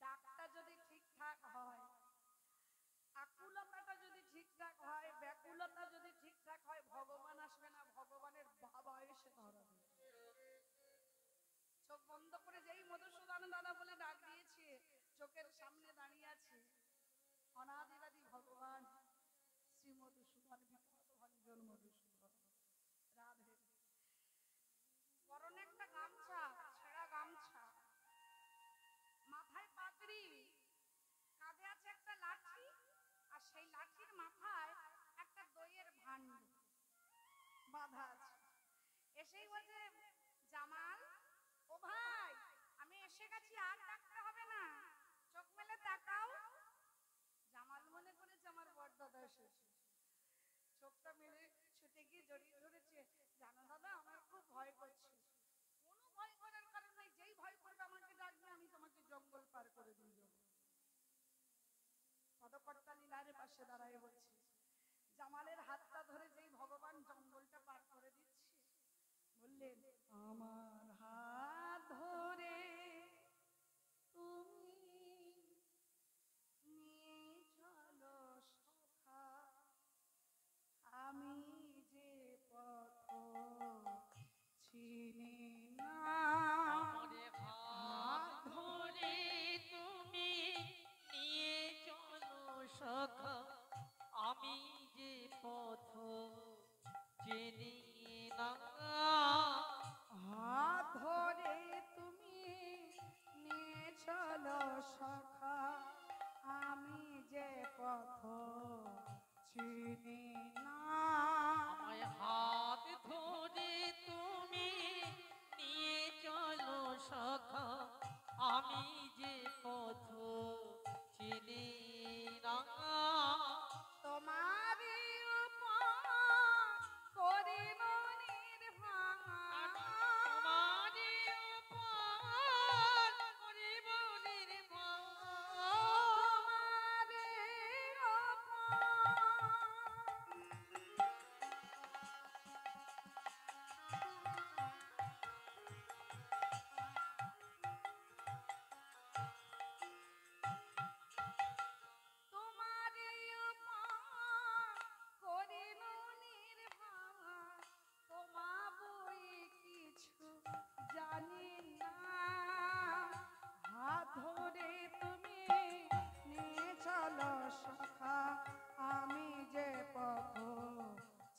ডাকটা যদি ঠিকঠাক হয় ঠিকঠাক হয়, ব্যাকুলতা যদি ঠিকঠাক হয়, ভগবান আসবে না, ভগবানের বাবা এসে ধরাবে। চোখ বন্ধ করে যেই মধুসূদন দাদা বলে ডাক দিয়েছে, চোখের সামনে দাঁড়িয়ে আছে অনাদিবাদী ভগবান শ্রী মধুসূদন, বিখ্যাত ভঞ্জন মধুসূদন। রাধে। পরনে একটা গামছা, ছেঁড়া গামছা, মাথায় পাগড়ি, কাঁধে আছে একটা লাঠি, আর সেই লাঠির মাথায় একটা দইয়ের ভাণ্ড বাঁধা আছে। এসেই বলছে, জামাল ও ভাই, আমি এসে গেছি, আর ডাকতে হবে না, চোখ মেলে তাকাও। জামাল মনে করেছে আমার বড়দাদা এসেছে, চোখটা মেলে ছুটে গিয়ে জড়িয়ে ধরেছে। জানো দাদা, আমার খুব ভয় করছে। কোনো ভয় করার কারণ নেই, যেই ভয় করবে আমাকে ডাকবে, আমি তোমাকে জঙ্গল পার করে দিয়ে যাবো। পদকর্তা লীলার পাশে দাঁড়ায় বলছে, জামালের হাতটা ধরে যেই ভগবান জঙ্গলটা পার করে দিচ্ছে, বললেন, আমার হাত ধরে তুমি নিয়ে চলো সখা, আমি যে পথ চিনি না। আমারে হাত ধরে তুমি নিয়ে চলো সখা, আমি যে পথ চিনি না। হাত ধরে তুমি নিয়ে চলো সখা, আমি যে পথ চিনি না। আমায় হাত ধরে তুমি নিয়ে চলো সখা, আমি যে পথ চিনি না। তোমারই উপর করি মনের ভাঙা, তোমারই উপর করিব নির্ভর। তোমারই উপর। তোমারই উপর করিল নির্ভর, তোমা বই কিছু জানি না। হাত ধরে তুমি নিয়ে চলো সখা, আমি যে পথ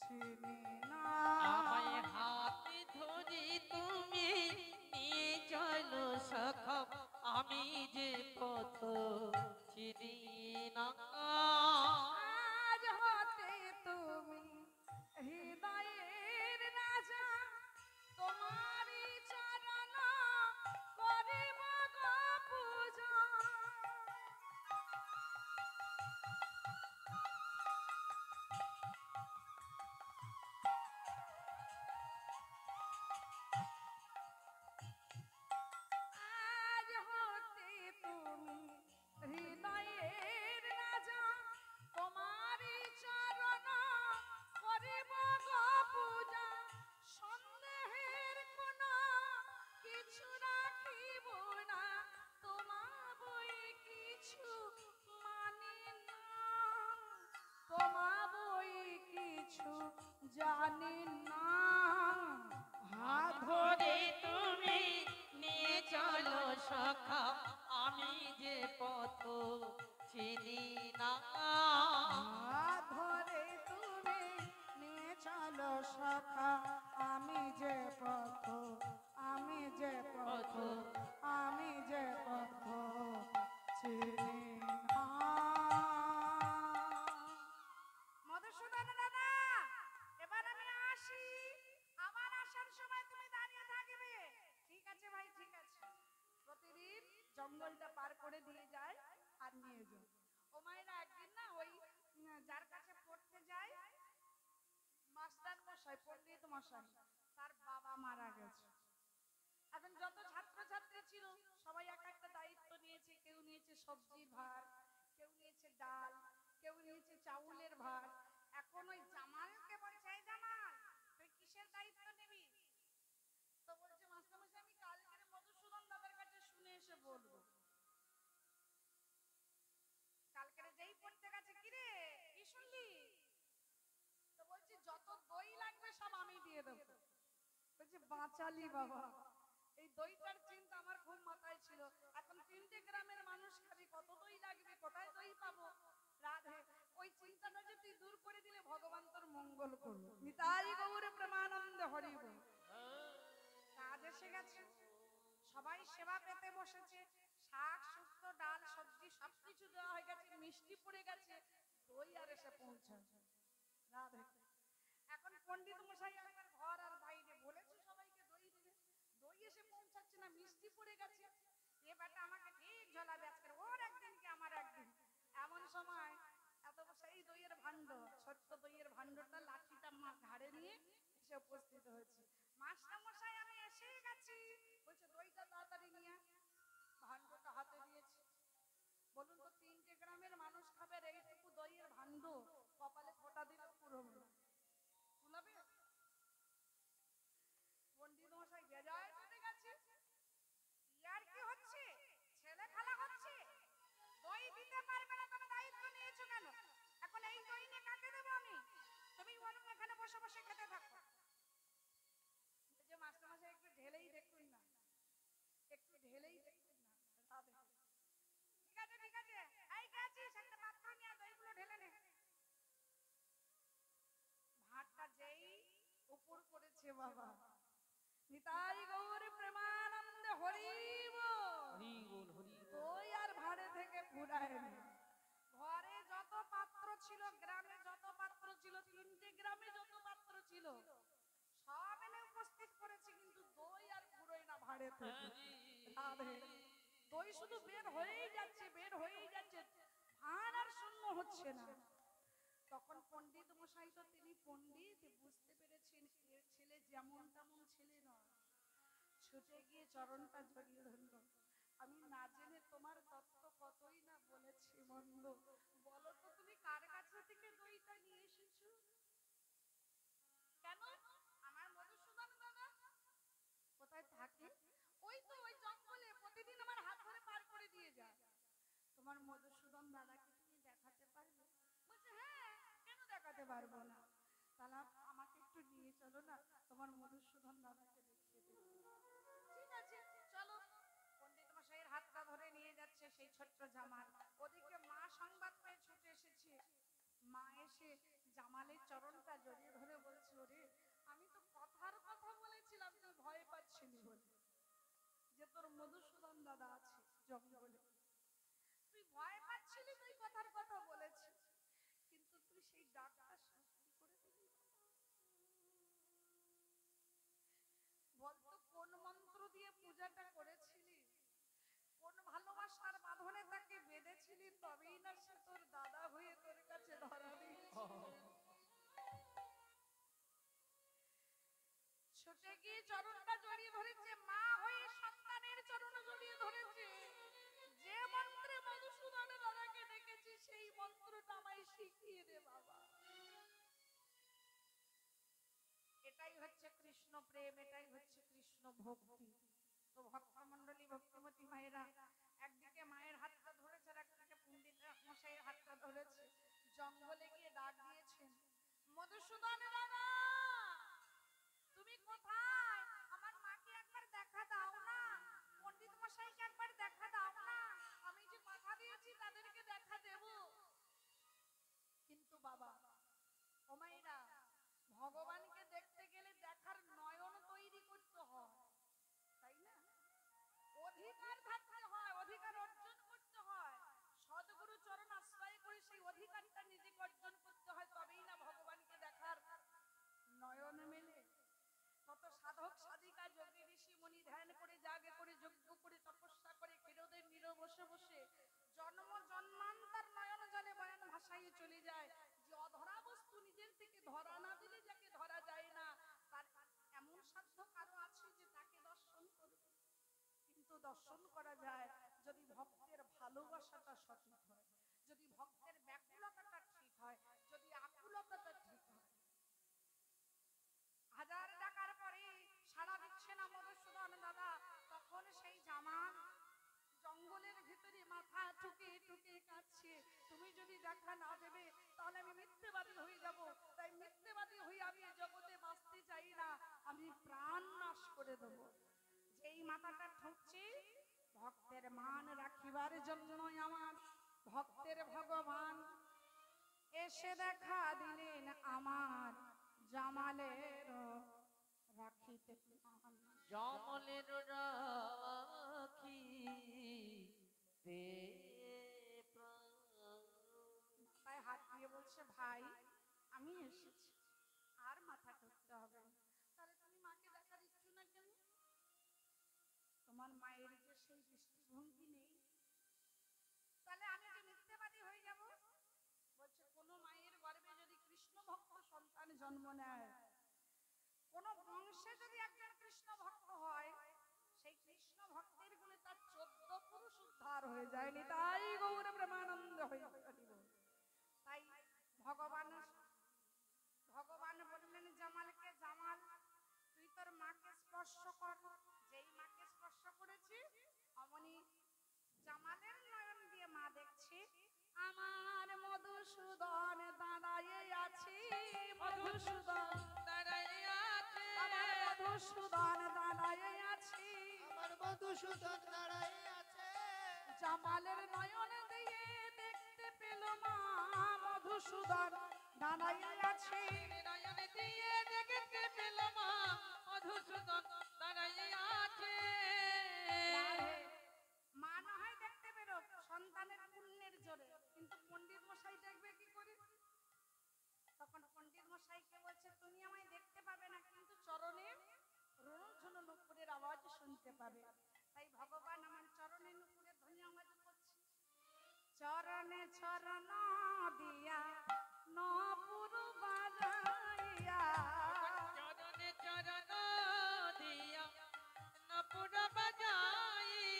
চিনি না। আমায় হাত ধরে তুমি নিয়ে চলো সখা, আমি যে পথ চিনি না। আজ হতে তুমি হৃদয়ের রাজা, তোমারই চরণ করিব গো পূজা। আজ হতে তুমি হৃদয়ের রাজা, তোমারই চরণ করিব গো পূজা। সন্দেহের কোনো কিছু রাখিব না, তোমা বই কিছু মানি না। তোমা বই কিছু জানি না। হাত ধরে ধরে তুমি নিয়ে চলো সখা, আমি যে পথ চিনি না। হাত ধরে তুমি নিয়ে চলো সখা, আমি যে পথ, আমি যে পথ, আমি যে পথ চিনি না। মধুসূদন দাদা, এবার আমি আসি, আবার আসার সময় তুমি দাঁড়িয়ে থাকবে। ঠিক আছে ভাই, ঠিক আছে। প্রতিদিন জঙ্গলটা পার করে দিয়ে যায় আর নিয়ে যায়। ও মায়েরা একদিন না ওই যার কাছে পড়তে যায়, মাস্টার মশাই, পণ্ডিত মশাই, তার বাবা মারা গেছে। এখন যত ছাত্রছাত্রী ছিল সবাই এক একটা দায়িত্ব নিয়েছে। কেউ নিয়েছে সবজির ভার, কেউ নিয়েছে ডাল, কেউ নিয়েছে চাউলের ভার। এখন ওই জামালকে বলছে, এই জামাল, তুই কিসের দায়িত্ব নিবি? তো বলছে, মাস্টারমশাই, আমি কালকের মধুসূদন দাদার কাছে শুনে এসে বলবো। কালকের যেই পড়তে গেছে, কিরে কি শুনলি? যত দই লাগবে সব আমি দিয়ে দেবো। বলছে বাঁচালি বাবা, এই দইটার চিন্তা আমার খুব মাথায় ছিল। এখন 3টে গ্রামের মানুষ খাবি, কত দই লাগবে, কোথায় দই পাবো? রাধে, ওই চিন্তাটা যে তুই দূর করে দিলে ভগবান তোর মঙ্গল করলো। নিতাই গৌর প্রেমানন্দ হরি বল। কাজ এসে গেছে, সবাই সেবা পেতে বসেছে, শাক শুক্তো ডাল সবজি সবকিছু দেওয়া হয়ে গেছে, মিষ্টি পড়ে গেছে, দই আর এসে পৌঁছাচ্ছে। রাধে, এখন পণ্ডিত মশাই আমার ঘর আর বাইরে বলেছে সবাইকে দই দিবে, দই এসে পৌঁছাচ্ছে না, মিষ্টি পড়ে গেছে। এ বেটা আমাকে ঠিক ঝোলাবে আজকে, ওর একদিন কি আমার একদিন। এমন সময় এত সেই দইয়ের ভাণ্ড, সত্য দইয়ের ভাণ্ডটা লাঠিটা মা ঘাড়ে নিয়ে এসে উপস্থিত হয়েছে। মাস্টার মশাই আমি এসে গেছি। বলছে দইটা তাড়াতাড়ি নিয়ে, ভাণ্ডটা হাতে দিয়েছে। বলুন তো 3টে গ্রামের মানুষ খাবে আর এইটুকু দইয়ের ভাণ্ড, কপালে ফোঁটা দিলে পুরোবে কুলাবে? পণ্ডিত মশাই বেজায় চলে গেছে। ইয়ার কি হচ্ছে? ছেলে খেলা হচ্ছে? দই দিতে পারবে না, তুমি দায়িত্ব নিয়েছো কেন? এখন এই দই নিয়ে কাকে দেবো আমি? তুমি বরং এখানে বসে বসে খেতে থাকো। যে মাস্টার মশাই একটু ঢেলেই দেখুন না, একটু ঢেলেই দেখুন না। ঠিক আছে ঠিক আছে, এই গেছিস একটা পাত্র নিয়ে দইগুলো ঢেলে নে। ভাতটা যেই উপর করেছে বাবা, নিতাই গৌর প্রেমানন্দ হরি বল। দই আর ভাড়ে থেকে ফুরায়নি। ঘরে যত পাত্র ছিল, গ্রামে যত পাত্র ছিল, 3টে গ্রামে যত পাত্র ছিল সব এনে উপস্থিত করেছে, কিন্তু দই আর ফুরোয় না ভাড়ে থেকে। দই শুধু বের হয়েই যাচ্ছে, বের হয়েই যাচ্ছে, ভাঁড় আর শূন্য হচ্ছে না। তখন পণ্ডিত মশাই, তো তিনি পণ্ডিত, বুঝতে পেরেছেন এর ছেলে যেমন তেমন ছেলে নয়, ছুটে গিয়ে চরণটা জড়িয়ে ধরল। আমি না জেনে তোমার তত্ত্ব কতই না বলেছি মন্দ, বলো তো তুমি কার কাছে থেকে দইটা নিয়ে এসেছো? কেন? আমার মধুসূদন দাদা কোথায় থাকে? ওই তো ওই জঙ্গলে, প্রতিদিন আমার হাত ধরে পার করে দিয়ে যায়। তোমার মধুসূদন দাদাকে তুমি দেখাতে পারবে? বলছে হ্যাঁ, কেন দেখাতে পারবো না? তাহলে আমাকে একটু নিয়ে চলো না, তোমার মধুসূদন দাদাকে দেখিয়ে দেবো। ঠিক আছে চলো। পণ্ডিত মশাইয়ের হাতটা ধরে নিয়ে যাচ্ছে সেই ছোট্ট জামাল। ওদিকে মা সংবাদ পেয়ে ছুটে এসেছে। মা এসে জামালের চরণটা জড়িয়ে ধরে বলছে, ওরে আমি তো কথার কথা বলেছিলাম, তুই ভয় পাচ্ছিলি বলে, যে তোর মধুসূদন দাদা আছে জঙ্গলে, তুই ভয় পাচ্ছিলি, তুই কথার কথা বলেছিস, কিন্তু তুই সেই ডাকটা সত্যি করে দিলি। বলতো কোন মন্ত্র দিয়ে পূজাটা করেছিলি, কোন ভালোবাসার বাঁধনে তাকে বেঁধেছিলি, তবেই না সে তোর দাদা হয়ে তোর কাছে ধরা দিয়েছে। ছুটে গিয়ে চরণটা জড়িয়ে ধরেছে, মা হয়ে সন্তানের চরণ জড়িয়ে ধরেছে। যে মন্ত্রে মধুসূদনের দাদাকে ডেকেছি সেই মন্ত্রটা আমায় শিখিয়ে দে বাবা। এটাই হচ্ছে কৃষ্ণ প্রেম, এটাই হচ্ছে কৃষ্ণ ভক্তি। তো ভক্ত মন্ডলী, ভক্তিমতী মায়েরা একদিকে মায়ের হাতটা ধরেছে, একদিকে পণ্ডিত মশাইয়ের হাতটা ধরেছে, জঙ্গলে গিয়ে ডাক দিয়েছেন, মধুসূদন দাদা তুমি কোথায়? আমার মাকে একবার দেখা দাও না, পণ্ডিত মশাইকে একবার দেখা দাও না, আমি যে কথা দিয়েছি তাদেরকে দেখা দেব। কিন্তু বাবা ও মায়েরা, ভগবানকে দেখতে গেলে দেখার নয়ন তৈরি করতে হয়, তাই না? অধিকার থাকতে হয়, অধিকার অর্জন করতে হয়, সদ্গুরু চরণ আশ্রয় করে সেই অধিকারটা নিজেকে অর্জন করতে হয়, তবেই না ভগবানকে দেখার নয়ন মেলে। তত সাধক সাধিকা যোগী ঋষি মুনি ধ্যান করে, জাগে করে, যজ্ঞ করে, তপস্যা করে, ক্ষীরোদের নীর বসে বসে জন্ম জন্মান্তর নয়ন জলে বয়ান ভাসাইয়ে চলে যায়, যে অধরা বস্তু নিজের থেকে ধরা না দিলে যাকে ধরা যায় না, তার এমন সাধ্য কারো আছে যে তাকে দর্শন করবে। কিন্তু দর্শন করা যায় যদি ভক্তের ভালোবাসাটা সঠিক হয়, যদি ভক্তের ব্যাকুলতাটা ঠিক হয়, যদি আকুলতাটা ঠিক হয়। হাজার টাকার পরে সারা দিচ্ছে না মধুসূদন দাদা, তখন সেই জামাল জঙ্গলের ভিতরে মাথা ঠুকে ঠুকে কাঁদছে, তুমি যদি দেখা না দেবে তাহলে আমি মিথ্যেবাদী হয়ে যাব, তাই মিথ্যেবাদী হয়ে করে দেবো। যেই মাথাটা ঠুকছি ভক্তের মান রাখিবার জন্যই আমার ভক্তের ভগবান এসে দেখা দিলেন আমার জামালের রাখিতে মান। জমলের রাখি দে প্রাণ। তাই হাত দিয়ে বলছে, ভাই আমি এসেছি, আর মাথা ঠুকতে হবে না। তাহলে তুমি মাকে দেখার ইচ্ছু না কেন? তোমার মায়ের যে সেই দৃষ্টিভঙ্গি নেই, তাহলে আমি যে মিথ্যেবাদী হয়ে যাব? বলছে, কোন মায়ের গর্ভে যদি কৃষ্ণ ভক্ত সন্তান জন্ম নেয়, কোন বংশে যদি একজন কৃষ্ণ ভক্ত হয়, সেই কৃষ্ণ ভক্তের গুণে তার 14 পুরুষ উদ্ধার হয়ে যায়নি। তাই গৌর প্রেমানন্দ হয়ে দিব। তাই ভগবান ভগবান বললেন জামালকে, জামাল তুই তোর মাকে স্পর্শ কর। যেই মাকে স্পর্শ করেছি অমনি জামালের নয়ন দিয়ে মা দেখছি আমার মধুসূদন দাঁড়ায়ে আছি, মধুসূদন দাঁড়াইয়া আছে, আমার মধুসূদন দাঁড়ায়ে আছি, আমার মধুসূদন দাঁড়াই আছে। জামালের নয়ন দিয়ে দেখতে পেল মা মধুসূদন দাঁড়ায়ে আছি। নয়ন দিয়ে দেখতে পেল মা মধুসূদন দাঁড়াইয়া আছে। মা না হয় দেখতে পেরো সন্তানের পুণ্যের জোরে, কিন্তু পণ্ডিত মশাই দেখবে কি করে? তখন পণ্ডিত মশাইকে বলছে, তুমি আমায় দেখতে পাবে না, কিন্তু চরণে রুনুঝুনু নুপুরের আওয়াজ শুনতে পাবে। তাই ভগবান আমার চরণে নুপুরের ধ্বনি আওয়াজ করছে। চরণে চরণ দিয়া নপুর বাজাইয়া, চরণে চরণ দিয়া নপুর বাজাইয়া,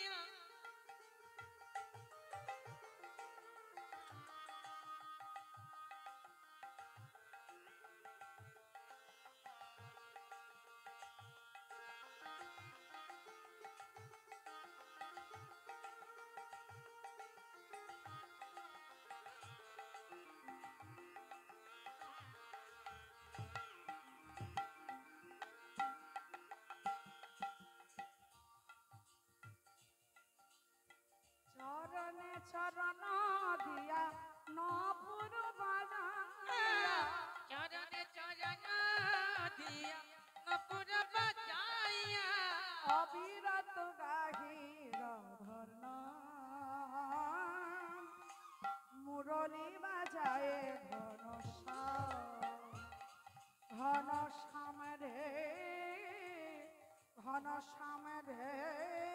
চরণে চরণ দিয়া নপুর বাজাইয়া, চরণে চরণ দিয়া নপুর বাজাইয়া, অবিরত গাহি রাধার নাম, মুরলী বাজায়ে ঘন শ্যাম রে, ঘন শ্যাম রে।